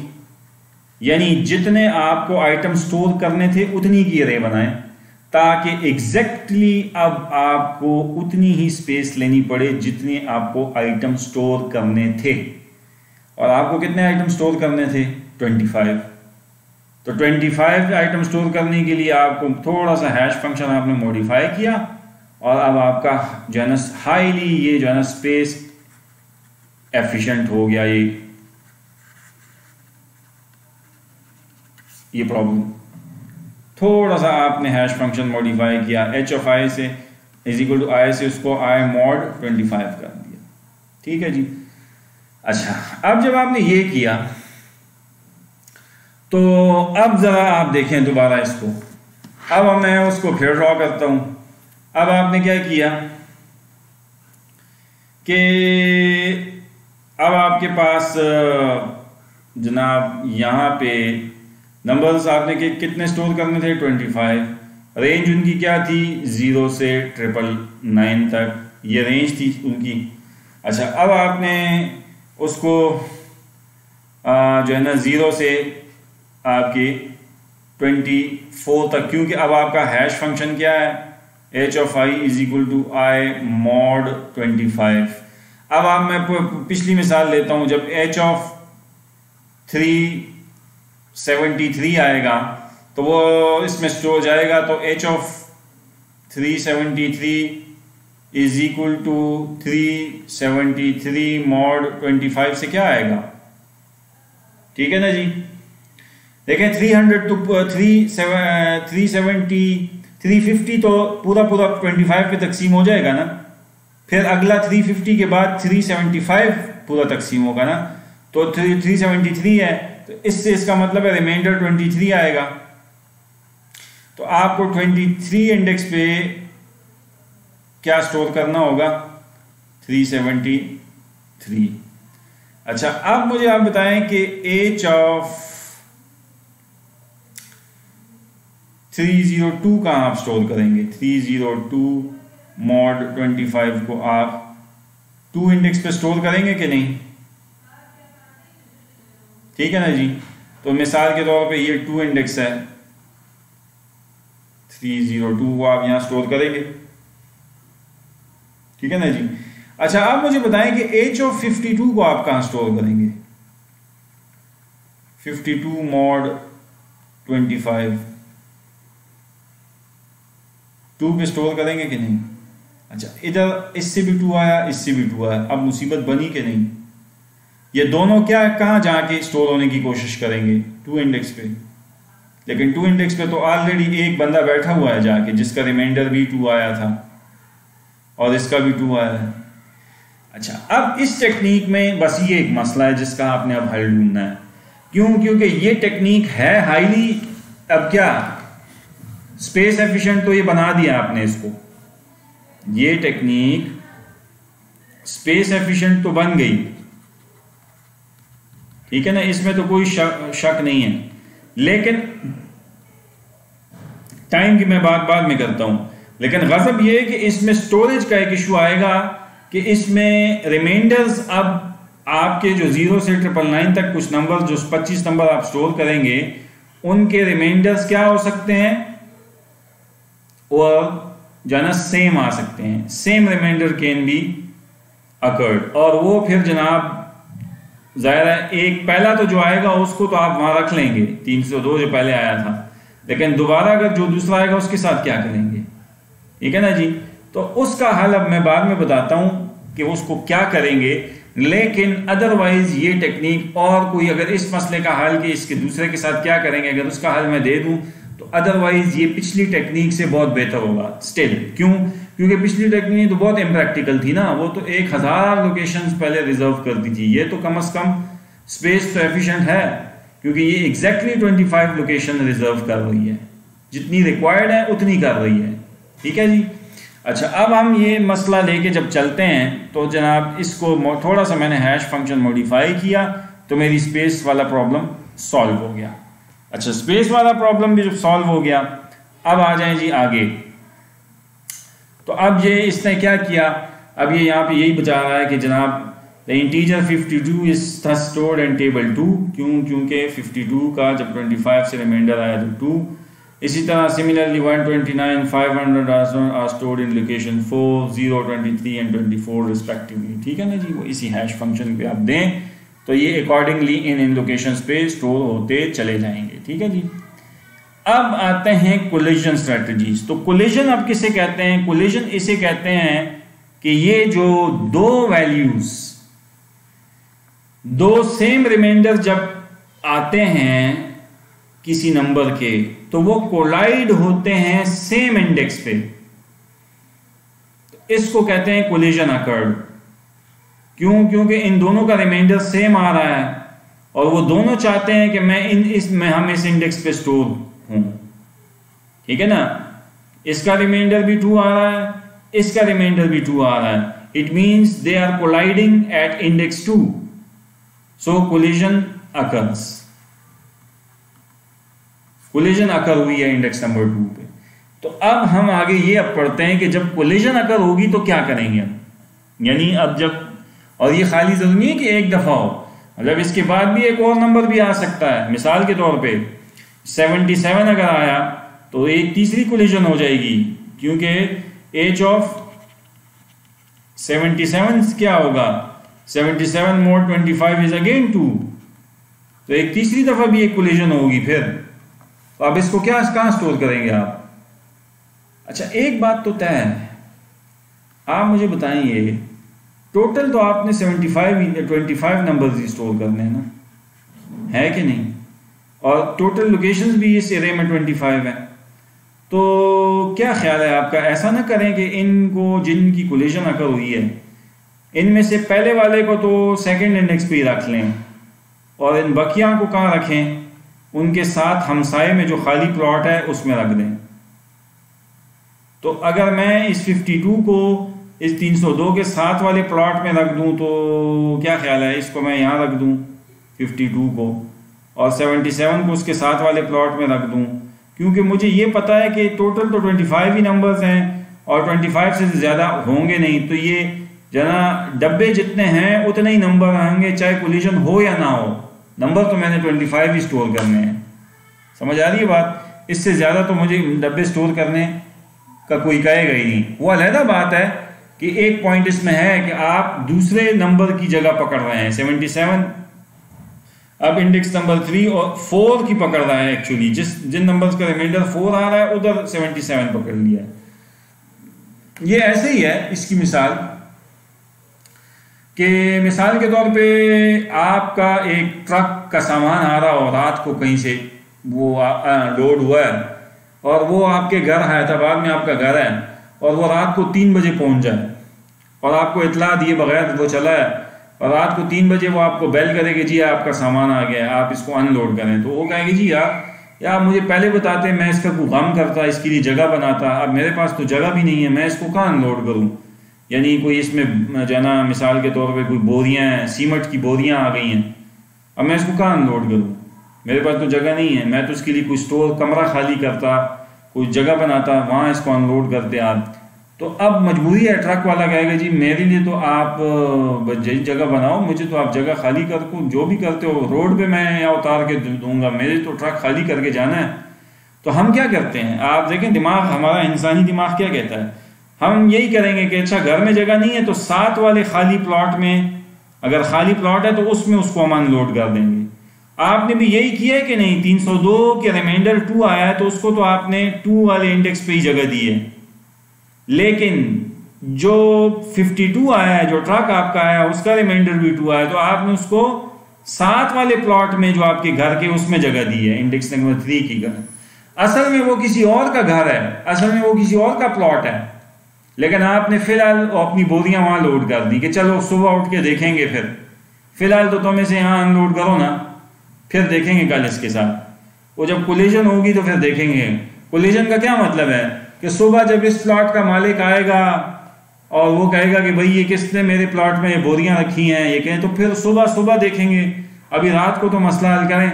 यानी जितने आपको आइटम स्टोर करने थे उतनी की एरे बनाएं, ताकि एग्जैक्टली अब आपको उतनी ही स्पेस लेनी पड़े जितने आपको आइटम स्टोर करने थे। और आपको कितने आइटम स्टोर करने थे? 25। तो 25 आइटम स्टोर करने के लिए आपको थोड़ा सा हैश फंक्शन आपने मॉडिफाई किया, और अब आपका जो है ना हाईली ये जो है ना स्पेस एफिशिएंट हो गया ये प्रॉब्लम। थोड़ा सा आपने हैश फंक्शन मॉडिफाई किया, h ऑफ i से इज इक्वल टू i से उसको i मॉड 25 कर दिया। ठीक है जी। अच्छा, अब जब आपने ये किया तो अब जरा आप देखें दोबारा इसको। अब मैं उसको फिर ड्रॉ करता हूं। अब आपने क्या किया कि अब आपके पास जनाब यहाँ पे नंबर्स आपने कितने स्टोर करने थे? 25। रेंज उनकी क्या थी? 0 से 999 तक, ये रेंज थी उनकी। अच्छा, अब आपने उसको जो है ना 0 से आपके 24 तक, क्योंकि अब आपका हैश फंक्शन क्या है? h of i is equal to i mod 25। अब आप मैं पिछली मिसाल लेता हूं, जब h ऑफ 373 आएगा तो वो इसमें स्टोर जाएगा, तो h of 373 is equal to 373 mod 25 से क्या आएगा? ठीक है ना जी। देखें 350 तो पूरा 25 पे तकसीम हो जाएगा ना, फिर अगला 350 के बाद 375 पूरा तकसीम होगा ना, तो 373 है, तो इससे इसका मतलब है रिमाइंडर 23 आएगा। तो आपको 23 इंडेक्स पे क्या स्टोर करना होगा? 373। अच्छा, अब मुझे आप बताएं कि h ऑफ 302 का आप स्टोर करेंगे। 302 मॉड 25 को आप 2 इंडेक्स पे स्टोर करेंगे कि नहीं? ठीक है ना जी। तो मिसाल के तौर पे ये 2 इंडेक्स है, 302 को आप यहां स्टोर करेंगे। ठीक है ना जी। अच्छा, आप मुझे बताएं कि h ऑफ 52 को आप कहां स्टोर करेंगे? 52 मॉड 25 2 पे स्टोर करेंगे कि नहीं? अच्छा, इधर इससे भी 2 आया, इससे भी 2 आया, अब मुसीबत बनी कि नहीं? ये दोनों क्या कहां जाके स्टोर होने की कोशिश करेंगे? 2 इंडेक्स पे। लेकिन 2 इंडेक्स पे तो ऑलरेडी एक बंदा बैठा हुआ है जाके, जिसका रिमाइंडर भी 2 आया था और इसका भी 2 आया है। अच्छा, अब इस टेक्निक में बस ये एक मसला है जिसका आपने अब हल ढूंढना है। क्यों? क्योंकि ये टेक्निक है हाईली, अब क्या स्पेस एफिशिएंट, तो ये बना दिया आपने इसको, ये टेक्निक स्पेस एफिशिएंट तो बन गई। ठीक है ना, इसमें तो कोई शक नहीं है। लेकिन टाइम की मैं बात बाद में करता हूं, लेकिन गजब यह है कि इसमें स्टोरेज का एक इशू आएगा कि इसमें रिमाइंडर्स, अब आपके जो 0 से 999 तक कुछ नंबर, जो 25 नंबर आप स्टोर करेंगे, उनके रिमाइंडर्स क्या हो सकते हैं? और जो है ना सेम आ सकते हैं, same remainder can be occurred. और वो फिर जनाब ज़ाहिर है एक पहला तो जो आएगा उसको तो आप वहां रख लेंगे, 302 जो पहले आया था, लेकिन दोबारा अगर जो दूसरा आएगा उसके साथ क्या करेंगे? ठीक है ना जी। तो उसका हल अब मैं बाद में बताता हूँ कि उसको क्या करेंगे, लेकिन अदरवाइज ये टेक्निक और कोई अगर इस मसले का हल कि इसके दूसरे के साथ क्या करेंगे अगर उसका हल मैं दे दूँ तो अदरवाइज ये पिछली टेक्निक से बहुत बेहतर होगा स्टिल। क्यों? क्योंकि पिछली टेक्निक तो बहुत इम्प्रैक्टिकल थी ना, वो तो 1000 लोकेशंस पहले रिजर्व करती थी। ये तो कम से कम स्पेस तो एफिशिएंट है क्योंकि ये एग्जैक्टली 25 लोकेशन रिजर्व कर रही है, जितनी रिक्वायर्ड है उतनी कर रही है। ठीक है जी। अच्छा, अब हम ये मसला लेके जब चलते हैं तो जनाब इसको थोड़ा सा मैंने हैश फंक्शन मॉडिफाई किया तो मेरी स्पेस वाला प्रॉब्लम सॉल्व हो गया। अच्छा, स्पेस वाला प्रॉब्लम भी जब सॉल्व हो गया, अब आ जाएं जी आगे। तो अब ये इसने क्या किया, अब ये यहाँ पे यही बता रहा है कि जनाब the integer 52 is thus stored in table 2। क्यों? क्योंकि 52 का जब 25 से रिमाइंडर आया तो 2। इसी तरह similarly 129 500 are stored in location 4 0 23 and 24 respectively. ठीक है ना जी। वो इसी हैश फंक्शन पे आप दें तो ये अकॉर्डिंगली इन लोकेशंस पे स्टोर होते चले जाएंगे। ठीक है जी। अब आते हैं कोलिजन स्ट्रेटजीज। तो कोलिजन अब किसे कहते हैं? कोलिजन इसे कहते हैं कि ये जो दो वैल्यूज, दो सेम रिमाइंडर जब आते हैं किसी नंबर के तो वो कोलाइड होते हैं सेम इंडेक्स पे, इसको कहते हैं कोलिजन अकर्ड। क्यों? क्योंकि इन दोनों का रिमाइंडर सेम आ रहा है और वो दोनों चाहते हैं कि हम इस इंडेक्स पे स्टोर हूं। ठीक है ना। इसका रिमाइंडर भी 2 आ रहा है, इसका रिमाइंडर भी 2 आ रहा है। It means they are colliding at index 2, so collision occurs. Collision occur हुई है इंडेक्स नंबर 2 पे। तो अब हम आगे ये अब पढ़ते हैं कि जब कोलिजन अकर होगी तो क्या करेंगे हम। यानी अब जब, और ये खाली जरूरी नहीं है कि एक दफा हो, मतलब इसके बाद भी एक और नंबर भी आ सकता है। मिसाल के तौर पे 77 अगर आया तो एक तीसरी कोलिजन हो जाएगी, क्योंकि एज ऑफ 77 क्या होगा, 77 मोर 25 इज अगेन 2, तो एक तीसरी दफा भी एक कोलिजन होगी फिर। तो अब इसको क्या कहां स्टोर करेंगे आप? अच्छा, एक बात तो तय है, आप मुझे बताएंगे टोटल तो आपने 25 नंबर्स ही स्टोर करने हैं ना, है कि नहीं? और टोटल लोकेशंस भी इस एरे में 25 है। तो क्या ख्याल है आपका, ऐसा ना करें कि इनको जिनकी कोलिजन अकर हुई है इनमें से पहले वाले को तो सेकंड इंडेक्स पे ही रख लें और इन बकिया को कहाँ रखें? उनके साथ हमसाए में जो खाली प्लॉट है उसमें रख दें। तो अगर मैं इस 52 को इस 302 के साथ वाले प्लॉट में रख दूं तो क्या ख्याल है, इसको मैं यहाँ रख दूं 52 को और 77 को उसके साथ वाले प्लॉट में रख दूं, क्योंकि मुझे ये पता है कि टोटल तो 25 ही नंबर्स हैं और 25 से ज़्यादा होंगे नहीं। तो ये जना डब्बे जितने हैं उतने ही नंबर आएंगे, चाहे कोलिजन हो या ना हो, नंबर तो मैंने 25 ही स्टोर करने हैं। समझ आ रही है बात? इससे ज़्यादा तो मुझे डब्बे स्टोर करने का कोई कहेगा ही नहीं। वो अलहदा बात है कि एक पॉइंट इसमें है कि आप दूसरे नंबर की जगह पकड़ रहे हैं। 77 अब इंडेक्स नंबर 3 और 4 की पकड़ रहा है एक्चुअली, जिन नंबर्स का रिमाइंडर 4 आ रहा है उधर 77 पकड़ लिया है। ये ऐसे ही है इसकी मिसाल कि मिसाल के तौर पे आपका एक ट्रक का सामान आ रहा हो, रात को कहीं से वो लोड हुआ है और वो आपके घर हैदराबाद में आपका घर है और वो रात को 3 बजे पहुंच जाए और आपको इतला दिए बगैर वो चला है और रात को 3 बजे वो आपको बेल करेगी, जी आपका सामान आ गया है, आप इसको अनलोड करें। तो वो कहेगी जी यार मुझे पहले बताते, मैं इसका कोई गम करता, इसके लिए जगह बनाता, अब मेरे पास तो जगह भी नहीं है, मैं इसको कहाँ अनलोड करूँ। यानी कोई इसमें जो ना मिसाल के तौर पे कोई बोरियां हैं, सीमेंट की बोरियां आ गई हैं, अब मैं इसको कहाँ अनलोड करूँ, मेरे पास तो जगह नहीं है। मैं तो इसके लिए कोई स्टोर कमरा खाली करता, कोई जगह बनाता, वहाँ इसको अनलोड करते आप। तो अब मजबूरी है, ट्रक वाला कहेगा जी मेरे लिए तो आप जगह बनाओ, मुझे तो आप जगह खाली कर को जो भी करते हो रोड पे मैं या उतार के दूंगा, मेरे तो ट्रक खाली करके जाना है। तो हम क्या करते हैं, आप देखें दिमाग, हमारा इंसानी दिमाग क्या कहता है, हम यही करेंगे कि अच्छा घर में जगह नहीं है तो साथ वाले खाली प्लॉट में, अगर खाली प्लॉट है तो उसमें उसको हम अनलोड कर देंगे। आपने भी यही किया है कि नहीं, 302 के रिमाइंडर 2 आया है तो उसको तो आपने 2 वाले इंडेक्स पे ही जगह दी है, लेकिन जो 52 आया है, जो ट्रक आपका आया उसका रिमाइंडर भी 2 आया, तो आपने उसको 7 वाले प्लॉट में जो आपके घर के उसमें जगह दी है, इंडेक्स नंबर 3 की घर। असल में वो किसी और का घर है, असल में वो किसी और का प्लॉट है, लेकिन आपने फिलहाल अपनी बोरियां वहां लोड कर दी कि चलो सुबह उठ के देखेंगे, फिलहाल तो तुम इसे यहाँ अनलोड करो ना, फिर देखेंगे कल इसके साथ। वो जब कोलिजन होगी तो फिर देखेंगे। कोलिजन का क्या मतलब है कि सुबह जब इस प्लॉट का मालिक आएगा और वो कहेगा कि भाई ये किसने मेरे प्लॉट में बोरियां रखी हैं, ये कहें, तो फिर सुबह सुबह देखेंगे, अभी रात को तो मसला हल करें।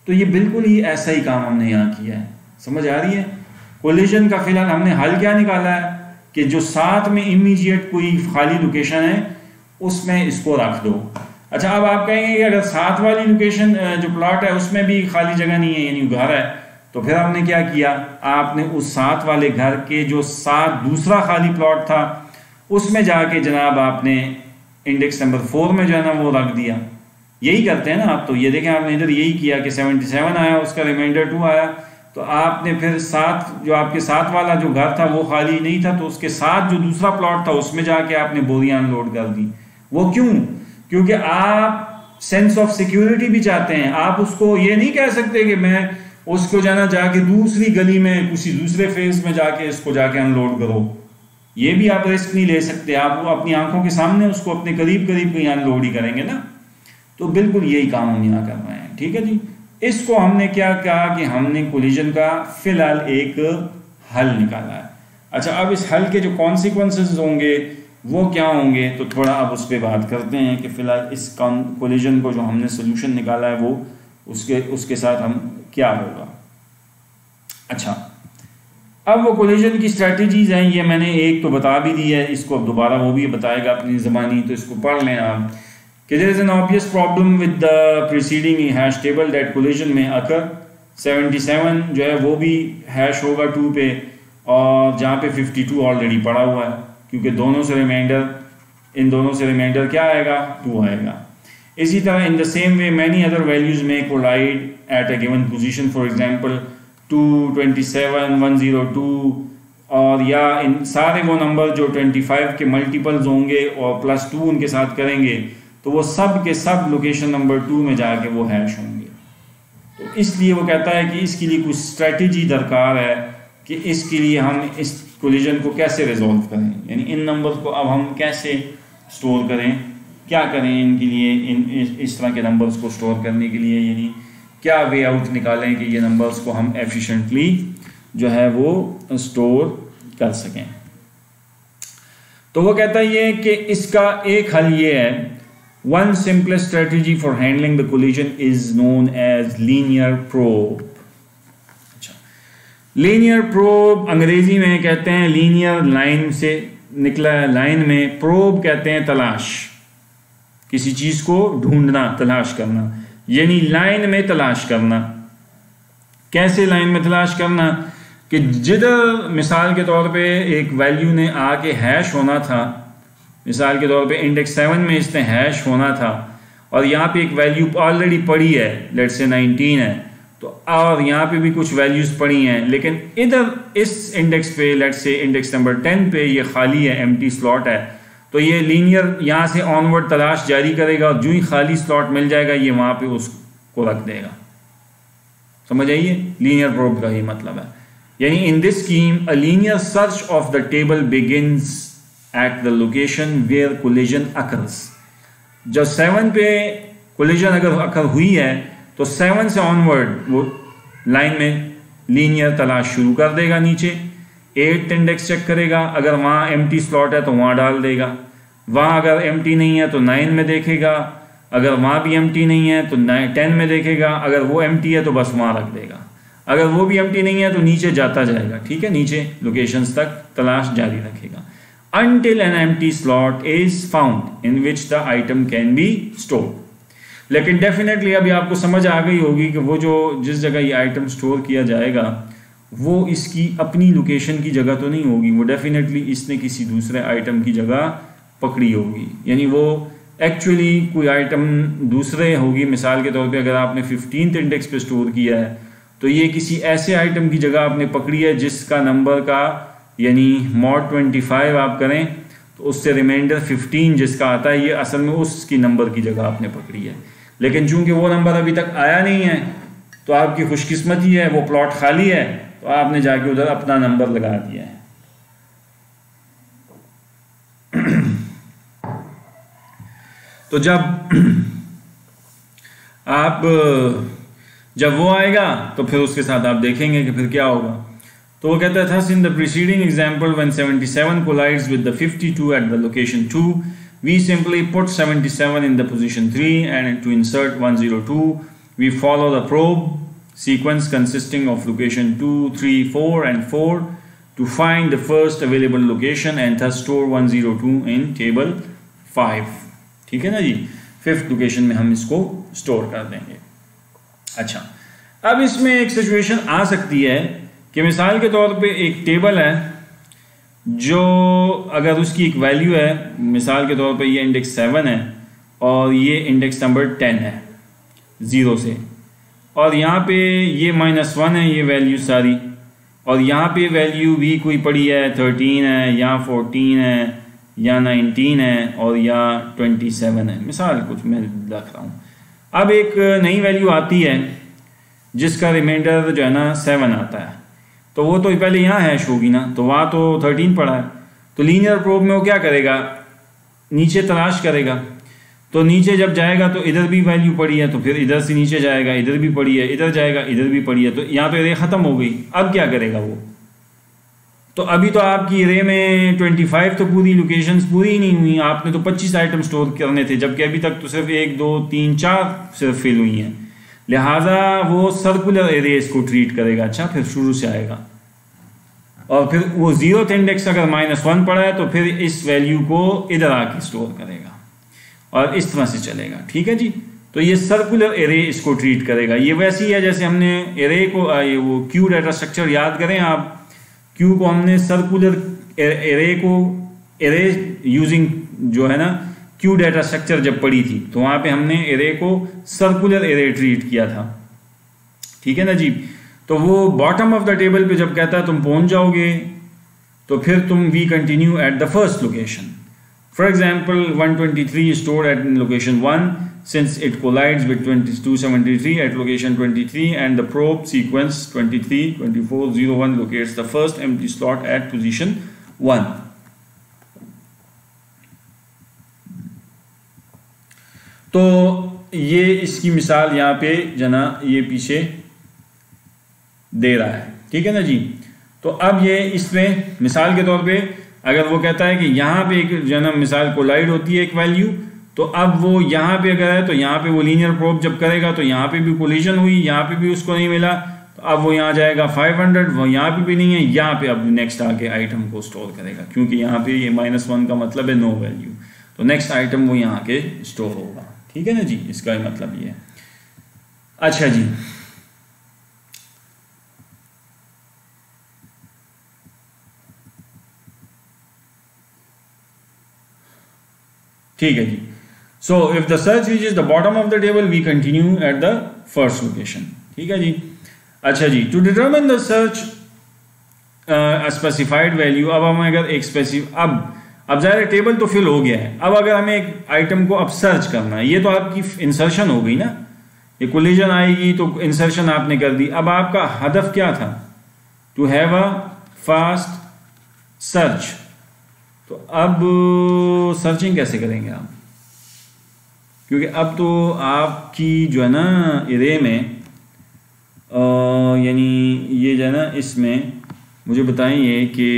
तो ये बिल्कुल ही ऐसा ही काम हमने यहाँ किया है, समझ आ रही है। कोलिजन का फिलहाल हमने हल क्या निकाला है कि जो साथ में इमीडिएट कोई खाली लोकेशन है उसमें इसको रख दो। अच्छा, अब आप कहेंगे कि अगर साथ वाली लोकेशन जो प्लॉट है उसमें भी खाली जगह नहीं है, यानी घर है, तो फिर हमने क्या किया, आपने उस साथ वाले घर के जो साथ दूसरा खाली प्लॉट था उसमें जाके जनाब आपने इंडेक्स नंबर 4 में जो है ना वो रख दिया। यही करते हैं ना आप, तो ये देखें आपने इधर यही किया कि 77 आया, उसका रिमाइंडर 2 आया, तो आपने फिर साथ जो आपके साथ वाला जो घर था वो खाली नहीं था, तो उसके साथ जो दूसरा प्लॉट था उसमें जाके आपने बोरियां अनलोड कर दी। वो क्यों? क्योंकि आप सेंस ऑफ सिक्योरिटी भी चाहते हैं। आप उसको ये नहीं कह सकते कि मैं उसको जाना जाके दूसरी गली में किसी दूसरे फेज में जाके इसको जाके अनलोड करो, ये भी आप रिस्क नहीं ले सकते। आप वो अपनी आंखों के सामने उसको अपने करीब करीब कहीं अनलोड ही करेंगे ना। तो बिल्कुल यही काम हम यहाँ कर रहे हैं, ठीक है जी। इसको हमने क्या कहा कि हमने कोलिजन का फिलहाल एक हल निकाला है। अच्छा, अब इस हल के जो कॉन्सिक्वेंसेस होंगे वो क्या होंगे, तो थोड़ा अब उस पर बात करते हैं कि फिलहाल इस कोलिजन को जो हमने सोल्यूशन निकाला है वो उसके साथ हम क्या होगा। अच्छा, अब वो कोलिजन की स्ट्रेटजीज हैं, ये मैंने एक तो बता भी दी है, इसको अब दोबारा वो भी बताएगा अपनी ज़बानी, तो इसको पढ़ लें आप कि there is an obvious problem with the preceding hash table that collision में अकर 77 जो है वो भी हैश होगा 2 पे, और जहाँ पे 52 ऑलरेडी पड़ा हुआ है, क्योंकि दोनों से रिमाइंडर, इन दोनों से रिमाइंडर क्या आएगा, 2 आएगा। इसी तरह in the same way many other values में collide at a given position, for example 2, 27, 102, और या इन सारे वो नंबर जो 25 के मल्टीपल्स होंगे और +2 उनके साथ करेंगे, तो वो सब के सब लोकेशन नंबर 2 में जाके वो हैश होंगे। तो इसलिए वो कहता है कि इसके लिए कुछ स्ट्रेटजी दरकार है कि इसके लिए हम इस कोलिजन को कैसे रिजॉल्व करें, यानी इन नंबर्स को अब हम कैसे स्टोर करें, क्या करें इनके लिए, इस तरह के नंबर्स को स्टोर करने के लिए, यानी क्या वे आउट निकालें कि ये नंबर्स को हम एफिशिएंटली जो है वो स्टोर कर सकें। तो वो कहता है ये कि इसका एक हल ये है, one simplest strategy for handling the collision is known as linear probe. अच्छा, लीनियर प्रोब अंग्रेजी में कहते हैं, लीनियर लाइन से निकला है, लाइन में प्रोब कहते हैं तलाश, किसी चीज को ढूंढना, तलाश करना, यानी लाइन में तलाश करना। कैसे लाइन में तलाश करना कि जिधर मिसाल के तौर पे एक वैल्यू ने आके हैश होना था, मिसाल के तौर पे इंडेक्स 7 में इसने हैश होना था, और यहाँ पे एक वैल्यू ऑलरेडी पड़ी है, लेट्स से 19 है, तो और यहाँ पे भी कुछ वैल्यूज पड़ी हैं, लेकिन इधर इस इंडेक्स पे लेट्स से इंडेक्स नंबर 10 पे ये खाली है, एम्प्टी स्लॉट है, तो ये लीनियर यहाँ से ऑनवर्ड तलाश जारी करेगा, और जो ही खाली स्लॉट मिल जाएगा ये वहाँ पे उसको रख देगा। समझ आइए, लीनियर प्रोब का ही मतलब है। यानी in this scheme a linear search of the table begins at the location where collision occurs. जब 7 पे कोलिजन अगर अकर हुई है तो 7 से ऑनवर्ड वो लाइन में लीनियर तलाश शुरू कर देगा। नीचे 8th इंडेक्स चेक करेगा, अगर वहाँ एम्प्टी स्लॉट है तो वहाँ डाल देगा, वहाँ अगर एम्प्टी नहीं है तो 9 में देखेगा, अगर वहाँ भी एम्प्टी नहीं है तो 10 में देखेगा, अगर वो एम्प्टी है तो बस वहाँ रख देगा, अगर वो भी एम्प्टी नहीं है तो नीचे जाता जाएगा, ठीक है, नीचे लोकेशंस तक तलाश जारी रखेगा until an empty slot is found in which the item can be stored। लेकिन डेफिनेटली अभी आपको समझ आ गई होगी कि वो जो जिस जगह ये आइटम स्टोर किया जाएगा वो इसकी अपनी लोकेशन की जगह तो नहीं होगी, वो डेफिनेटली इसने किसी दूसरे आइटम की जगह पकड़ी होगी, यानी वो एक्चुअली कोई आइटम दूसरे होगी। मिसाल के तौर पे अगर आपने 15th इंडेक्स पे स्टोर किया है तो ये किसी ऐसे आइटम की जगह आपने पकड़ी है जिसका नंबर का यानी मॉड 25 आप करें तो उससे रिमाइंडर 15 जिसका आता है, ये असल में उसकी नंबर की जगह आपने पकड़ी है। लेकिन चूंकि वो नंबर अभी तक आया नहीं है तो आपकी खुशकिस्मती है, वो प्लॉट खाली है, तो आपने जाके उधर अपना नंबर लगा दिया है। तो जब वो आएगा तो फिर उसके साथ आप देखेंगे कि फिर क्या होगा। तो वो कहता है thus in the preceding example when 77 collides with the 52 at the location 2, we simply put 77 in the position 3 and to insert 102 we follow the probe sequence consisting of location 2, 3, 4 and 4 to find the first available location and thus store 102 in table 5। ठीक है ना जी, 5th location में हम इसको store कर देंगे। अच्छा, अब इसमें एक सिचुएशन आ सकती है कि मिसाल के तौर पे एक टेबल है जो अगर उसकी एक वैल्यू है, मिसाल के तौर पे ये इंडेक्स 7 है और ये इंडेक्स नंबर 10 है 0 से, और यहाँ पे ये -1 है ये वैल्यू सारी, और यहाँ पे वैल्यू भी कोई पड़ी है 13 है या 14 है या 19 है और या 27 है, मिसाल कुछ मैं रख रहा हूँ। अब एक नई वैल्यू आती है जिसका रिमाइंडर जो है ना 7 आता है, तो वो तो पहले यहाँ हैश होगी ना, तो वहाँ तो 13 पड़ा है, तो लीनियर प्रोब में वो क्या करेगा, नीचे तलाश करेगा। तो नीचे जब जाएगा तो इधर भी वैल्यू पड़ी है, तो फिर इधर से नीचे जाएगा, इधर भी पड़ी है, इधर जाएगा, इधर भी पड़ी है, तो यहाँ तो एरे ख़त्म हो गई। अब क्या करेगा वो, तो अभी तो आपकी एरे में 25 तो पूरी लोकेशंस पूरी ही नहीं हुई, आपने तो 25 आइटम स्टोर करने थे, जबकि अभी तक तो सिर्फ 1, 2, 3, 4 सिर्फ फिल हुई हैं। लिहाजा वो सर्कुलर एरे इसको ट्रीट करेगा। अच्छा, फिर शुरू से आएगा और फिर वो 0th इंडेक्स अगर -1 पड़ा है तो फिर इस वैल्यू को इधर आके स्टोर करेगा और इस तरह से चलेगा। ठीक है जी, तो ये सर्कुलर एरे इसको ट्रीट करेगा। ये वैसी है जैसे हमने एरे को ये वो क्यू डाटा स्ट्रक्चर याद करें आप, क्यू को हमने सर्कुलर एरे को एरे यूजिंग जो है ना क्यू डाटा स्ट्रक्चर जब पढ़ी थी तो वहाँ पे हमने एरे को सर्कुलर एरे ट्रीट किया था। ठीक है ना जी, तो वो बॉटम ऑफ द टेबल पे जब कहता है तुम पहुंच जाओगे तो फिर तुम we continue at the first location. For example 123 stored at location 1 since it collides with 273 at location 23 and the probe sequence 23, 24, 01 locates the first empty slot at position 1। तो ये इसकी मिसाल यहाँ पे जना ये पीछे दे रहा है। ठीक है ना जी, तो अब ये इसमें मिसाल के तौर पे अगर वो कहता है कि यहाँ पे एक जना मिसाल कोलाइड होती है एक वैल्यू, तो अब वो यहाँ पे अगर है तो यहाँ पे वो लीनियर प्रोब जब करेगा तो यहाँ पे भी कोलिजन हुई, यहाँ पे भी उसको नहीं मिला, तो अब वो यहाँ जाएगा 500, वो यहाँ पे भी नहीं है, यहाँ पे अब नेक्स्ट आके आइटम को स्टोर करेगा, क्योंकि यहाँ पे ये -1 का मतलब है नो वैल्यू, तो नेक्स्ट आइटम वो यहाँ के स्टोर होगा। ठीक है ना जी, इसका ही मतलब ये है। अच्छा जी, ठीक है जी। So if the search reaches the bottom of the table we continue at the first location. ठीक है जी। अच्छा जी, to determine the search specified value, अब हम अगर एक अब ज़ाहिर टेबल तो फिल हो गया है, अब अगर हमें एक आइटम को अब सर्च करना है, ये तो आपकी इंसर्शन हो गई ना, ये कोलिजन आएगी तो इंसर्शन आपने कर दी। अब आपका हदफ क्या था, to have a fast search, तो अब सर्चिंग कैसे करेंगे आप, क्योंकि अब तो आपकी जो है ना एरे में यानी ये जो है ना इसमें मुझे बताइए कि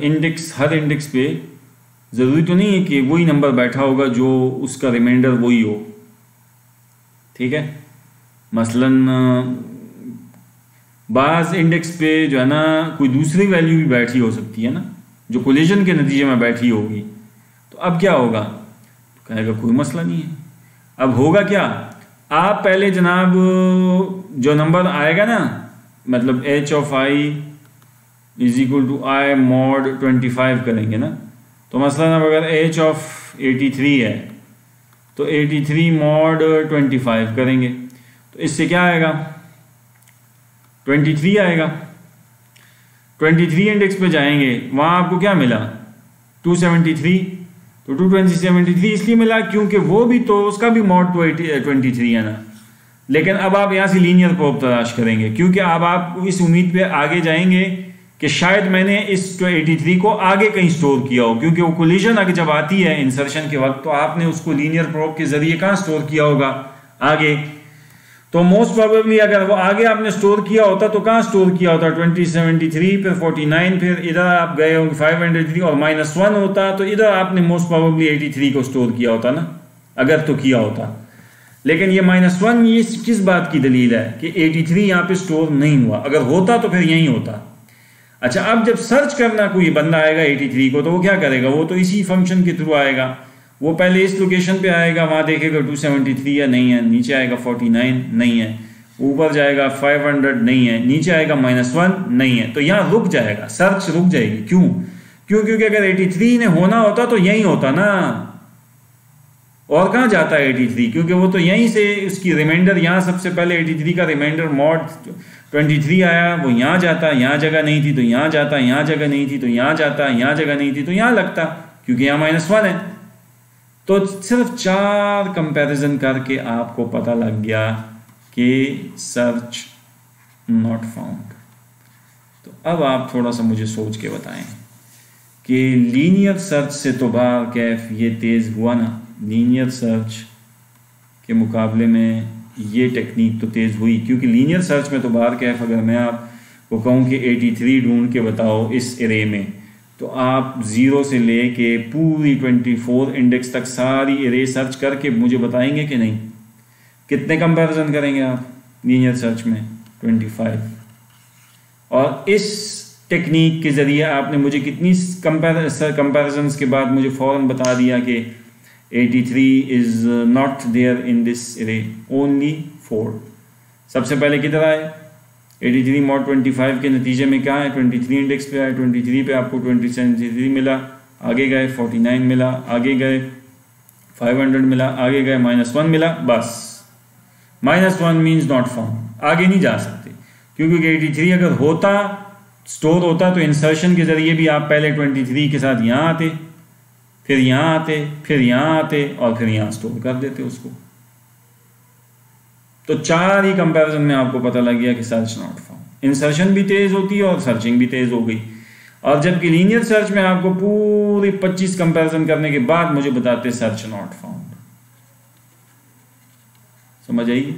इंडेक्स हर इंडेक्स पे ज़रूरी तो नहीं है कि वही नंबर बैठा होगा जो उसका रिमाइंडर वही हो। ठीक है, मसलन बाज़ इंडेक्स पे जो है ना कोई दूसरी वैल्यू भी बैठी हो सकती है ना, जो कोलिजन के नतीजे में बैठी होगी, तो अब क्या होगा, तो कहेगा कोई मसला नहीं है। अब होगा क्या, आप पहले जनाब जो नंबर आएगा ना, मतलब h of i is equal to i mod 25 करेंगे ना, तो मसलन अब अगर h ऑफ 83 है तो 83 मॉड 25 करेंगे, तो इससे क्या आएगा, 23 आएगा। 23 इंडेक्स पे जाएंगे, वहाँ आपको क्या मिला 273, तो 273 इसलिए मिला क्योंकि वो भी तो उसका भी मॉड तो 23 है ना। लेकिन अब आप यहाँ से लीनियर प्रोब तलाश करेंगे, क्योंकि अब आप इस उम्मीद पे आगे जाएंगे कि शायद मैंने इस 83 को आगे कहीं स्टोर किया हो, क्योंकि वो कोलिजन अगर जब आती है इंसर्शन के वक्त तो आपने उसको लीनियर प्रोब के जरिए कहाँ स्टोर किया होगा, आगे। तो मोस्ट प्रोबेबली अगर वो आगे आपने स्टोर किया होता तो कहाँ स्टोर किया होता, 2073 फिर 49, फिर इधर आप गए होंगे 503 और -1 होता तो इधर आपने मोस्ट प्रोबेबली 83 को स्टोर किया होता ना, अगर तो किया होता। लेकिन ये -1 ये किस बात की दलील है कि 83 यहाँ पे स्टोर नहीं हुआ, अगर होता तो फिर यही होता। अच्छा, अब जब सर्च करना कोई बंदा आएगा 83 को तो वो क्या करेगा, वो तो इसी फंक्शन के थ्रू आएगा। वो पहले इस लोकेशन पे आएगा, वहाँ देखेगा 273 है, नहीं है, नीचे आएगा 49 नहीं है, ऊपर जाएगा 500 नहीं है, नीचे आएगा -1 नहीं है, तो यहाँ रुक जाएगा, सर्च रुक जाएगी। क्योंकि अगर 83 ने होना होता तो यही होता ना, और कहाँ जाता है 83, क्योंकि वो तो यहीं से उसकी रिमाइंडर, यहाँ सबसे पहले 83 का रिमाइंडर मॉड 23 आया, वो यहाँ जाता, यहाँ जगह नहीं थी तो यहाँ जाता, यहाँ जगह नहीं थी तो यहाँ जाता, यहाँ जगह नहीं थी तो यहाँ लगता, क्योंकि यहाँ -1 है। तो सिर्फ 4 कंपैरिजन करके आपको पता लग गया कि सर्च नॉट फाउंड। तो अब आप थोड़ा सा मुझे सोच के बताएं कि लीनियर सर्च से तो बार कैफ ये तेज़ हुआ ना, लीनियर सर्च के मुकाबले में ये टेक्निक तो तेज़ हुई, क्योंकि लीनियर सर्च में तो बार कैफ अगर मैं आपको कहूँ कि 83 ढूंढ के बताओ इस एरे में, तो आप 0 से ले के पूरी 24 इंडेक्स तक सारी एरे सर्च करके मुझे बताएंगे कि नहीं। कितने कंपैरिजन करेंगे आप लीनियर सर्च में, 25। और इस टेक्निक के ज़रिए आपने मुझे कितनी कंपैरिजन्स के बाद मुझे फ़ौरन बता दिया कि 83 is not there in this array, only 4। सबसे पहले किधर आए, 83 मॉड 25 के नतीजे में क्या है, 23 इंडेक्स पे आए, 23 पे आपको 273 मिला, आगे गए 49 मिला, आगे गए 500 मिला, आगे गए -1 मिला, बस -1 मीन्स नॉट फाउंड, आगे नहीं जा सकते। क्योंकि 83 अगर होता, स्टोर होता तो इंसर्शन के ज़रिए भी आप पहले 23 के साथ यहाँ आते, फिर यहाँ आते, फिर यहाँ आते और फिर यहाँ स्टोर कर देते उसको। तो 4 ही कंपैरिजन में आपको पता लग गया कि सर्च नॉट फाउंड। इंसर्शन भी तेज़ होती है और सर्चिंग भी तेज़ हो गई। और जबकि लीनियर सर्च में आपको पूरी 25 कंपैरिजन करने के बाद मुझे बताते सर्च नॉट फाउंड। समझ आइए,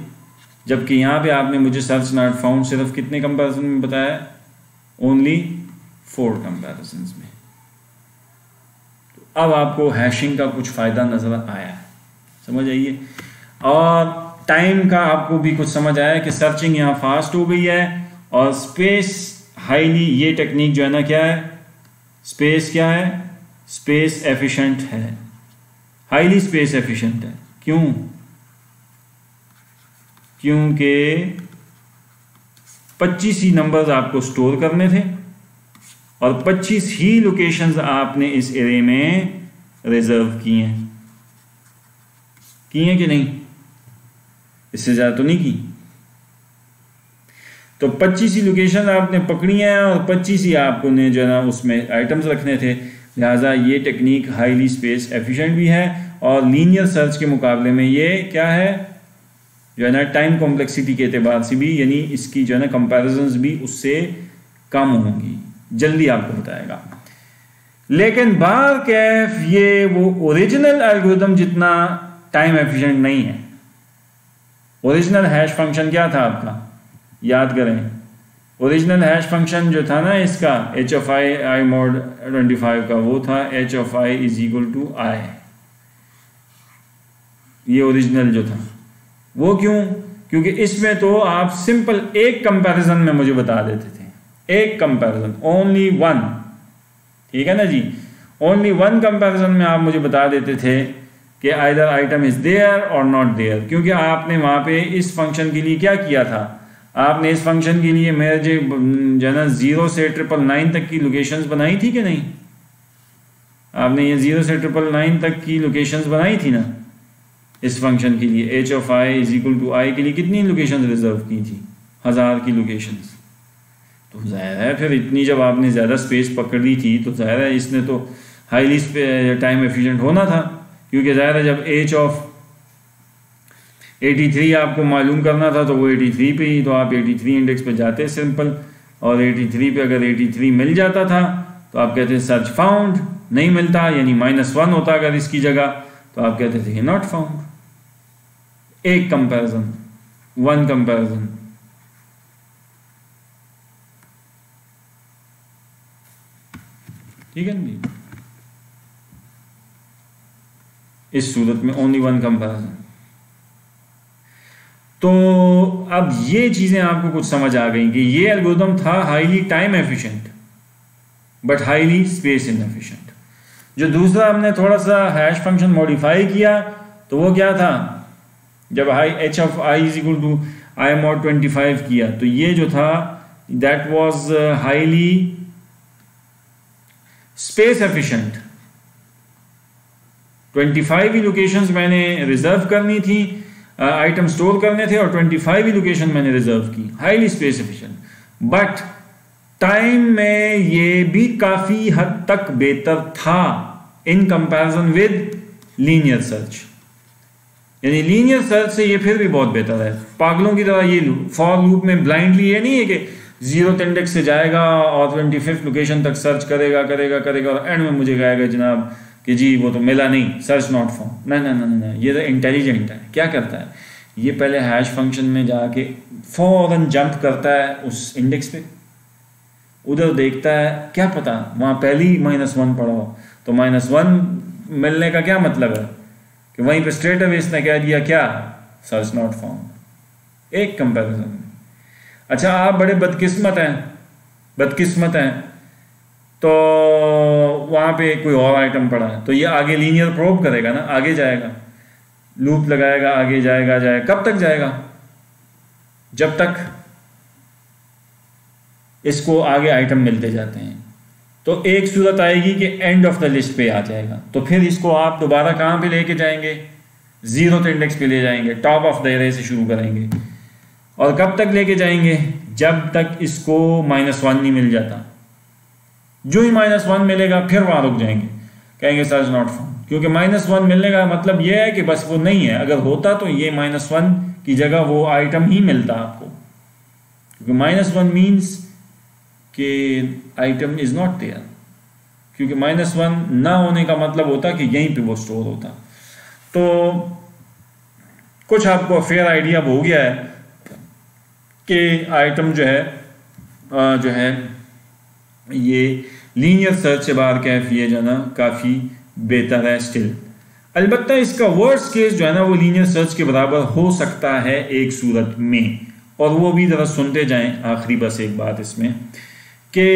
जबकि यहाँ पे आपने मुझे सर्च नॉट फाउंड सिर्फ कितने कंपैरिजन में बताया, ओनली 4 कंपैरिजन में। तो अब आपको हैशिंग का कुछ फ़ायदा नज़र आया है, समझ आइए। और टाइम का आपको भी कुछ समझ आया कि सर्चिंग यहाँ फास्ट हो गई है और स्पेस हाईली, ये टेक्निक जो है ना क्या है, स्पेस क्या है, स्पेस एफिशिएंट है, हाईली स्पेस एफिशिएंट है। क्योंकि 25 ही नंबर्स आपको स्टोर करने थे और 25 ही लोकेशंस आपने इस एरे में रिजर्व किए हैं कि नहीं, इससे ज़्यादा तो नहीं की। तो 25 ही लोकेशन आपने पकड़ी हैं और 25 ही आपको ने जो है ना उसमें आइटम्स रखने थे। लिहाजा ये टेक्निक हाईली स्पेस एफिशिएंट भी है और लीनियर सर्च के मुकाबले में ये क्या है जो है ना टाइम कॉम्प्लेक्सिटी के एतबार से भी, यानी इसकी जो है ना कंपैरिजन्स भी उससे कम होंगी, जल्दी आपको बताएगा। लेकिन बार कैफ ये वो ओरिजिनल एल्गोरिथम जितना टाइम एफिशिएंट नहीं है। ओरिजिनल हैश फंक्शन क्या था आपका, याद करें। ओरिजिनल हैश फंक्शन जो था ना इसका h of i mod 25 का, वो था h of i = i। ये ओरिजिनल जो था वो क्योंकि इसमें तो आप सिंपल एक कंपैरिजन में मुझे बता देते थे, एक कंपैरिजन, ओनली 1, ठीक है ना जी, ओनली 1 कंपैरिजन में आप मुझे बता देते थे कि आइदर आइटम इज देयर और नॉट देयर। क्योंकि आपने वहाँ पे इस फंक्शन के लिए क्या किया था, आपने इस फंक्शन के लिए मेरे जो है ना 0 से 999 तक की लोकेशंस बनाई थी कि नहीं। आपने ये 0 से 999 तक की लोकेशंस बनाई थी ना इस फंक्शन के लिए। h of i = i के लिए कितनी लोकेशंस रिजर्व की थी, 1000 की लोकेशंस। तो ज़ाहिर है फिर इतनी जब आपने ज़्यादा स्पेस पकड़ ली थी तो ज़ाहिर है इसने तो हाईली टाइम एफिशिएंट होना था, क्योंकि ज़ाहिर है जब एज ऑफ 83 आपको मालूम करना था तो वो 83 पे ही, तो आप 83 इंडेक्स पे जाते सिंपल, और 83 पे अगर 83 मिल जाता था तो आप कहते सर्च फाउंड, नहीं मिलता यानी -1 होता अगर इसकी जगह तो आप कहते थे नॉट फाउंड। एक कंपैरिजन, वन कंपैरिजन। ठीक है जी, इस सूरत में ओनली वन कंपैरिजन। तो अब ये चीजें आपको कुछ समझ आ गई कि ये एल्गोरिथम था highly time efficient but highly space inefficient. जो दूसरा हमने थोड़ा सा हैश फंक्शन मॉडिफाई किया तो वो क्या था, जब h of i is equal to i mod 25 किया तो ये जो था that was highly space efficient. 25 ही लोकेशंस मैंने रिजर्व करनी थी, आइटम स्टोर करने थे, और 25 ही लोकेशन मैंने रिजर्व की, highly space efficient. But time में ये भी काफी हद तक बेहतर था in comparison with linear search. यानी लीनियर सर्च से ये फिर भी बहुत बेहतर है। पागलों की तरह ये फॉर लूप में ब्लाइंडली ये नहीं है कि 0th इंडेक्स से जाएगा और 25th लोकेशन तक सर्च करेगा और एंड में मुझे कहेगा जनाब कि जी वो तो मिला नहीं, सर्च नॉट फाउंड। ना ना ना ना, ये तो इंटेलिजेंट है। क्या करता है ये, पहले हैश फंक्शन में जाके फौरन जंप करता है उस इंडेक्स पे, उधर देखता है, क्या पता वहाँ पहले ही -1 पड़ा हो, तो -1 मिलने का क्या मतलब है कि वहीं पे स्ट्रेट अवे इसने कह दिया क्या, सर्च नॉट फाउंड। एक कंपैरिजन में। अच्छा आप बड़े बदकिस्मत हैं तो वहाँ पे कोई और आइटम पड़ा है तो ये आगे लीनियर प्रोब करेगा ना, आगे जाएगा, लूप लगाएगा, आगे जाएगा। कब तक जाएगा, जब तक इसको आगे आइटम मिलते जाते हैं। तो एक सूरत आएगी कि एंड ऑफ द लिस्ट पे आ जाएगा, तो फिर इसको आप दोबारा कहाँ पे लेके जाएंगे, 0th इंडेक्स पे ले जाएंगे, टॉप ऑफ द एरे से शुरू करेंगे। और कब तक लेके जाएंगे, जब तक इसको -1 नहीं मिल जाता। जो ही -1 मिलेगा फिर वहां रुक जाएंगे, कहेंगे सर्च नॉट फाउंड, क्योंकि -1 मिलने का मतलब यह है कि बस वो नहीं है। अगर होता तो ये -1 की जगह वो आइटम ही मिलता आपको, क्योंकि -1 मीन्स कि आइटम इज नॉट देयर, क्योंकि -1 ना होने का मतलब होता कि यहीं पे वो स्टोर होता। तो कुछ आपको फेयर आइडिया हो गया है कि आइटम जो है ये लीनियर सर्च से बाहर कैफिए जाना काफ़ी बेहतर है स्टिल। अलबत्ता इसका वर्स्ट केस जो है ना वो लीनियर सर्च के बराबर हो सकता है एक सूरत में, और वो भी ज़रा सुनते जाएं। आखिरी बस एक बात इसमें कि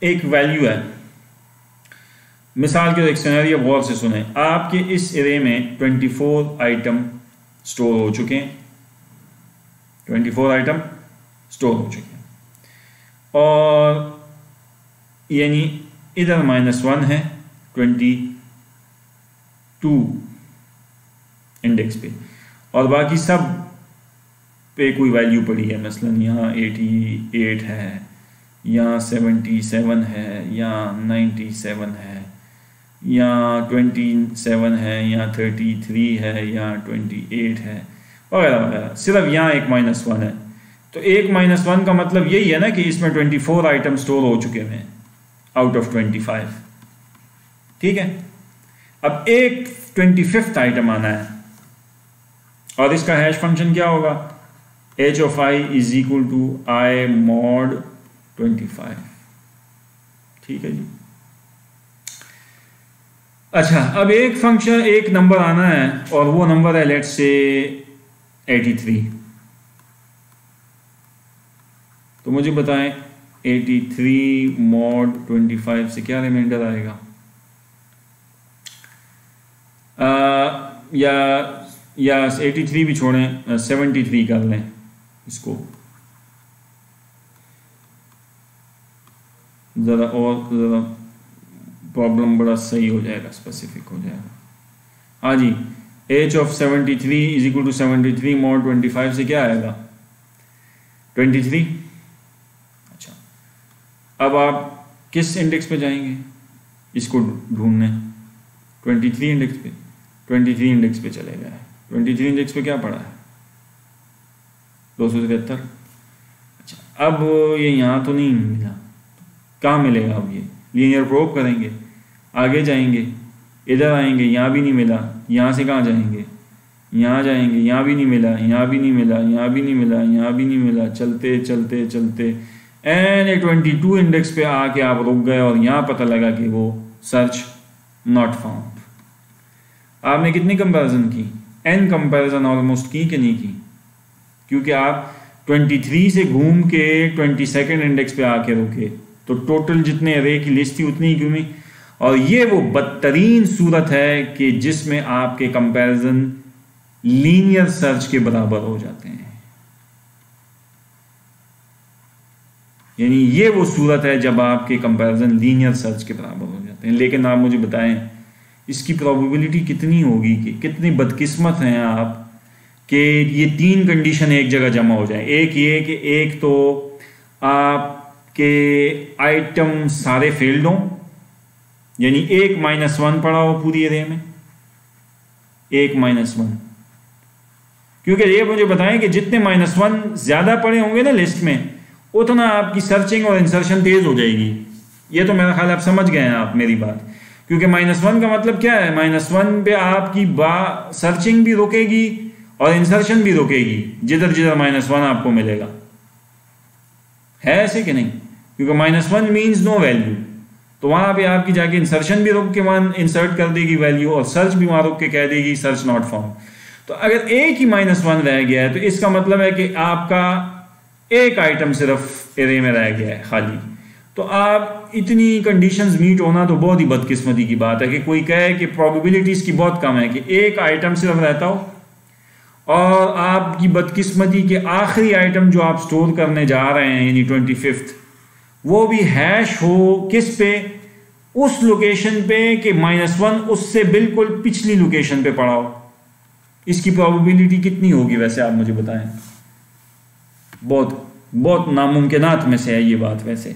एक वैल्यू है, मिसाल के एक सिनेरियो गौर से सुने। आपके इस एरे में 24 आइटम स्टोर हो चुके हैं, 24 आइटम स्टोर हो चुके हैं, और यानी इधर -1 है 22 इंडेक्स पे, और बाकी सब पे कोई वैल्यू पड़ी है। मसलन यहाँ 88 है, यहाँ 77 है, यहाँ 97 है, यहाँ 27 है, यहाँ 33 है, यहाँ 28 है, वगैरह वगैरह। सिर्फ यहाँ एक -1 है। तो एक -1 का मतलब यही है ना कि इसमें 24 आइटम स्टोर हो चुके हैं आउट ऑफ 25। ठीक है, अब एक 25th आइटम आना है, और इसका हैश फंक्शन क्या होगा, h of i is equal to i mod 25। ठीक है जी। अच्छा, अब एक फंक्शन, एक नंबर आना है, और वो नंबर है लेट्स से 83। तो मुझे बताएं 83 mod 25 से क्या रिमाइंडर आएगा, या 83 भी छोड़ें, 73 कर लें इसको, ज़रा प्रॉब्लम बड़ा सही हो जाएगा, स्पेसिफिक हो जाएगा। हाँ जी, h of 73 is equal to 73 mod 25 से क्या आएगा, 23। अब आप किस इंडेक्स पे जाएंगे इसको ढूंढने? 23 इंडेक्स पे। 23 इंडेक्स पे चले गए। 23 इंडेक्स पे क्या पड़ा है? 273। अच्छा, अब ये यहाँ तो नहीं मिला, कहाँ मिलेगा? अब ये लीनियर प्रोब करेंगे, आगे जाएंगे, इधर आएंगे, यहाँ भी नहीं मिला। यहाँ से कहाँ जाएंगे? यहाँ जाएंगे, यहाँ भी नहीं मिला, यहाँ भी नहीं मिला, यहाँ भी नहीं मिला, यहाँ भी नहीं मिला। चलते चलते चलते एंड 22 इंडेक्स पे आके आप रुक गए और यहाँ पता लगा कि वो सर्च नॉट फाउंड। आपने कितनी कंपैरिजन की? n कंपैरिजन ऑलमोस्ट की कि नहीं की? क्योंकि आप 23 से घूम के 22nd इंडेक्स पे आके रुके, तो टोटल जितने अरे की लिस्ट थी उतनी ही घूमी। और ये वो बदतरीन सूरत है कि जिसमें आपके कंपैरिजन लीनियर सर्च के बराबर हो जाते हैं। यानी ये वो सूरत है जब आपके कंपैरिजन लीनियर सर्च के बराबर हो जाते हैं। लेकिन आप मुझे बताएं इसकी प्रोबेबिलिटी कितनी होगी, कि कितनी बदकिस्मत हैं आप कि ये तीन कंडीशन एक जगह जमा हो जाए। एक ये कि एक तो आपके आइटम सारे फेल्ड हों, यानी 1-1 पड़ा हो पूरी एरे में, 1-1। क्योंकि ये मुझे बताएं कि जितने -1 ज्यादा पड़े होंगे ना लिस्ट में, उतना आपकी सर्चिंग और इंसर्शन तेज हो जाएगी। ये तो मेरा ख्याल आप समझ गए हैं आप मेरी बात। क्योंकि -1 का मतलब क्या है? -1 पे आपकी सर्चिंग भी रुकेगी और इंसर्शन भी रुकेगी, जिधर जिधर -1 आपको मिलेगा। है ऐसे कि नहीं? क्योंकि -1 मीन्स नो वैल्यू, तो वहां पे आपकी जाके इंसर्शन भी रुक के वहां इंसर्ट कर देगी वैल्यू, और सर्च भी वहां रुक के कह देगी सर्च नॉट फाउंड। तो अगर एक ही -1 रह गया है तो इसका मतलब है कि आपका एक आइटम सिर्फ एरे में रह गया है खाली। तो आप इतनी कंडीशंस मीट होना तो बहुत ही बदकिस्मती की बात है कि कोई कहे कि प्रोबेबिलिटीज की बहुत कम है कि एक आइटम सिर्फ रहता हो और आपकी बदकिस्मती के आखिरी आइटम जो आप स्टोर करने जा रहे हैं यानी 25th, वो भी हैश हो किस पे? उस लोकेशन पे कि -1 उससे बिल्कुल पिछली लोकेशन पे पड़ा हो। इसकी प्रोबेबिलिटी कितनी होगी वैसे आप मुझे बताएं? बहुत बहुत नामुमकिनात में से है ये बात वैसे,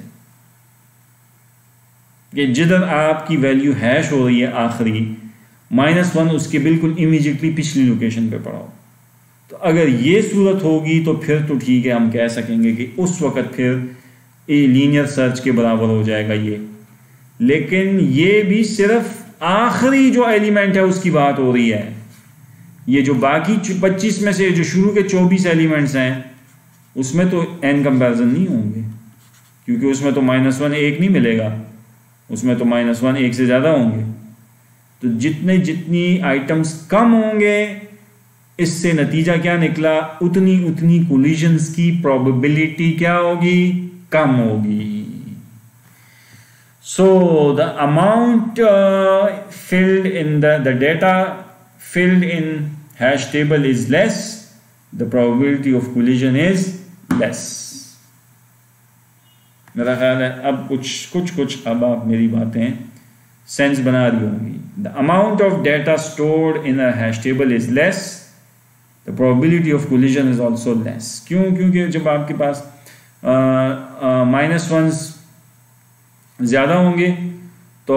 कि जिधर आपकी वैल्यू हैश हो रही है आखिरी, -1 उसके बिल्कुल इमीडिएटली पिछली लोकेशन पे पड़ा हो। तो अगर ये सूरत होगी तो फिर तो ठीक है, हम कह सकेंगे कि उस वक़्त फिर लीनियर सर्च के बराबर हो जाएगा ये। लेकिन ये भी सिर्फ आखिरी जो एलिमेंट है उसकी बात हो रही है। ये जो बाकी 25 में से जो शुरू के 24 एलिमेंट्स हैं उसमें तो n कंपैरिजन नहीं होंगे, क्योंकि उसमें तो -1 एक नहीं मिलेगा, उसमें तो -1 एक से ज़्यादा होंगे। तो जितनी आइटम्स कम होंगे, इससे नतीजा क्या निकला? उतनी कोलिजन्स की प्रोबेबिलिटी क्या होगी? कम होगी। So the amount filled in the data filled in hash table is less, the probability of collision is less. मेरा ख्याल है अब कुछ अब आप मेरी बातें सेंस बना रही होंगी। The amount of data stored in a hash table is less, the probability of collision is also less. क्यों? क्योंकि जब आपके पास -1 ज़्यादा होंगे तो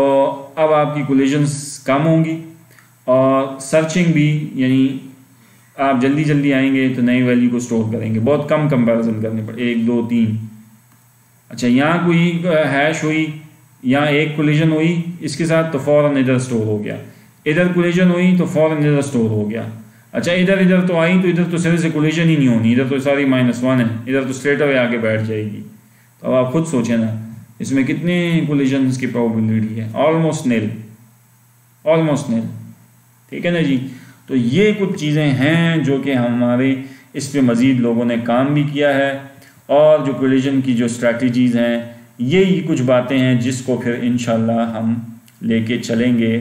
अब आपकी कोलिजन्स कम होंगी और सर्चिंग भी, यानी आप जल्दी जल्दी आएंगे तो नई वैल्यू को स्टोर करेंगे, बहुत कम कंपैरिजन करने पड़े, 1 2 3। अच्छा, यहाँ कोई हैश हुई, यहाँ एक कोलिजन हुई इसके साथ तो फ़ौरन इधर स्टोर हो गया, इधर कोलिजन हुई तो फ़ौरन इधर स्टोर हो गया। अच्छा, इधर तो आई तो इधर तो सिरे से कोलिजन ही नहीं होनी, इधर तो सारी -1 है, इधर तो स्ट्रेट अवे आके बैठ जाएगी। तो अब आप खुद सोचें ना, इसमें कितने कोलिजन्स की प्रोबेबिलिटी है? Almost nil. ठीक है ना जी। तो ये कुछ चीज़ें हैं जो कि हमारे इस पे मज़ीद लोगों ने काम भी किया है, और जो कोलिजन की जो स्ट्रैटेजीज़ हैं, यही कुछ बातें हैं जिसको फिर इंशाल्लाह हम लेके चलेंगे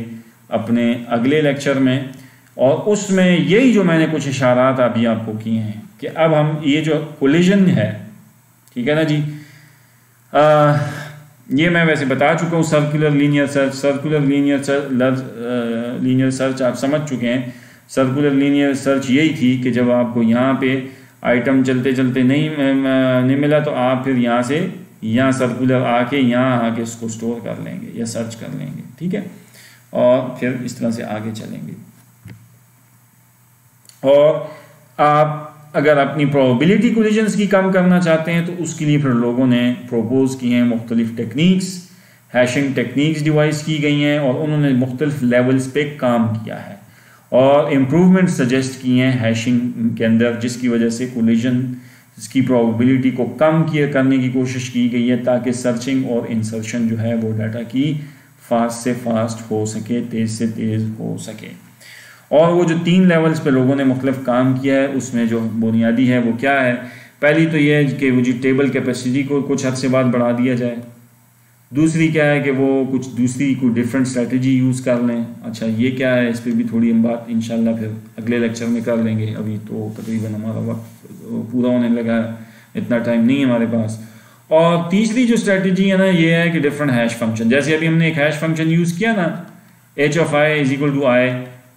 अपने अगले लेक्चर में। और उसमें यही जो मैंने कुछ इशारात अभी आपको किए हैं कि अब हम ये जो कोलिजन है, ठीक है ना जी, ये मैं वैसे बता चुका हूँ। सर्कुलर लीनियर सर्च आप समझ चुके हैं। सर्कुलर लीनियर सर्च यही थी कि जब आपको यहाँ पे आइटम चलते चलते नहीं मिला तो आप फिर यहाँ से या सर्कुलर आके यहाँ आके उसको स्टोर कर लेंगे या सर्च कर लेंगे, ठीक है, और फिर इस तरह से आगे चलेंगे। और आप अगर अपनी प्रोबेबिलिटी कोलिजन्स की कम करना चाहते हैं तो उसके लिए फिर लोगों ने प्रपोज किए हैं मुख्तलिफ टेक्निक्स, हैशिंग टेक्निक्स डिवाइस की गई हैं और उन्होंने मुख्तलिफ लेवल्स पे काम किया है और इम्प्रूवमेंट सजेस्ट किए हैं हैशिंग के अंदर, जिसकी वजह से कोलिजन की प्रोबेबिलिटी को कम करने की कोशिश की गई है ताकि सर्चिंग और इंसर्शन जो है वो डाटा की फास्ट से फास्ट हो सके, तेज़ से तेज़ हो सके। और वो जो 3 लेवल्स पे लोगों ने मुख्तलिफ काम किया है उसमें जो बुनियादी है वो क्या है, पहली तो ये है कि वो जो टेबल कैपेसिटी को कुछ हद से बाद बढ़ा दिया जाए। दूसरी क्या है कि वो कुछ दूसरी कोई डिफरेंट स्ट्रेटजी यूज़ कर लें। अच्छा ये क्या है, इस पर भी थोड़ी हम बात इंशाल्लाह फिर अगले लेक्चर में कर लेंगे, अभी तो तकरीबन हमारा वक्त पूरा होने लगा है, इतना टाइम नहीं है हमारे पास। और तीसरी जो स्ट्रेटजी है ना ये है कि डिफरेंट हैश फंक्शन, जैसे अभी हमने एक हैश फंक्शन यूज़ किया ना h(i) = i,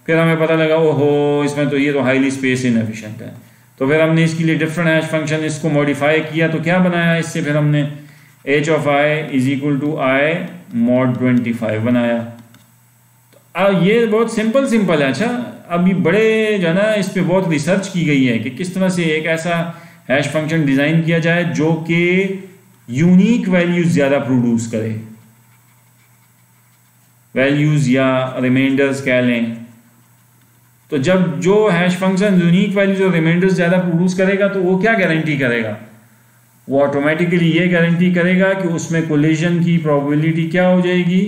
फिर हमें पता लगा ओहो इसमें तो ये तो हाईली स्पेस इनएफिशिएंट है, तो फिर हमने इसके लिए डिफरेंट हैश फंक्शन इसको मॉडिफाई किया, तो क्या बनाया इससे, फिर हमने h(i) = i mod 25 बनाया। अब ये बहुत सिंपल है। अच्छा अभी बड़े जो है ना इस पे बहुत रिसर्च की गई है कि किस तरह से एक ऐसा हैश फंक्शन डिज़ाइन किया जाए जो कि यूनिक वैल्यूज़ ज़्यादा प्रोड्यूस करे, वैल्यूज़ या रिमाइंडर्स कह लें। तो जब जो हैश फंक्शन यूनिक वैल्यूज और रिमाइंडर्स ज़्यादा प्रोड्यूस करेगा तो वो क्या गारंटी करेगा, वो ऑटोमेटिकली ये गारंटी करेगा कि उसमें कोलिजन की प्रोबेबिलिटी क्या हो जाएगी,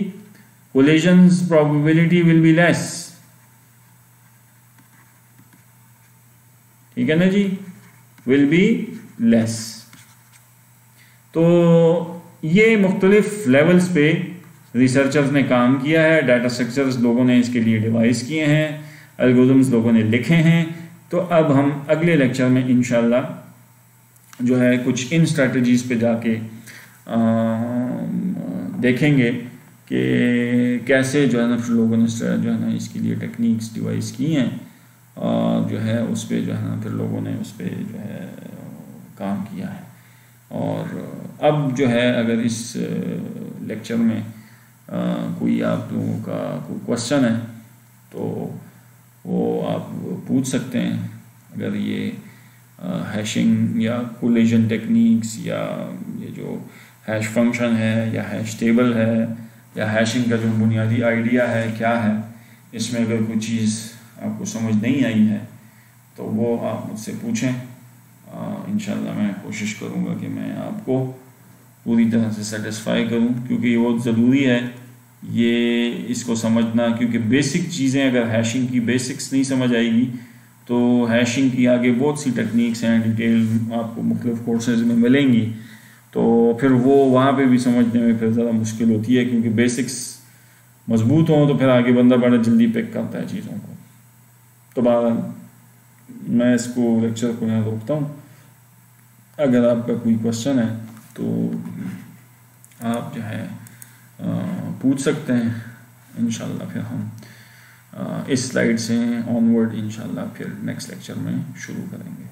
collisions probability will be less, ठीक है ना जी, विल बी लेस। तो ये मुख्तलिफ लेवल्स पे रिसर्चर्स ने काम किया है, डाटा स्ट्रक्चर्स लोगों ने इसके लिए डिवाइस किए हैं, एल्गोरिथम्स लोगों ने लिखे हैं। तो अब हम अगले लेक्चर में इंशाल्लाह जो है कुछ इन स्ट्रेटजीज़ पे जाके देखेंगे कि कैसे जो है ना लोगों ने जो है ना इसके लिए टेक्निक्स डिवाइस की हैं और जो है उस पर जो है ना फिर लोगों ने उस पर जो है काम किया है। और अब जो है अगर इस लेक्चर में कोई आप लोगों का कोई क्वेश्चन है तो वो आप पूछ सकते हैं। अगर ये हैशिंग या कोलिजन टेक्निक्स या ये जो हैश फंक्शन है या हैश टेबल है या हैशिंग का जो बुनियादी आइडिया है क्या है, इसमें अगर कोई चीज़ आपको समझ नहीं आई है तो वो आप मुझसे पूछें। इंशाल्लाह मैं कोशिश करूँगा कि मैं आपको पूरी तरह से सेटिस्फाई करूँ, क्योंकि ये बहुत ज़रूरी है ये इसको समझना, क्योंकि बेसिक चीज़ें अगर हैशिंग की बेसिक्स नहीं समझ आएगी तो हैशिंग की आगे बहुत सी टेक्निक्स हैं, डिटेल आपको मुख्तलिफ कोर्सेज में मिलेंगी, तो फिर वो वहाँ पे भी समझने में फिर ज़रा मुश्किल होती है, क्योंकि बेसिक्स मजबूत हों तो फिर आगे बंदा बड़ा जल्दी पिक करता है चीज़ों को। तो बहरहाल मैं इसको लेक्चर को यहाँ रोकता हूँ। अगर आपका कोई क्वेश्चन है तो आप जो है पूछ सकते हैं। इंशाल्लाह फिर हम इस स्लाइड से ऑनवर्ड इंशाल्लाह फिर नेक्स्ट लेक्चर में शुरू करेंगे।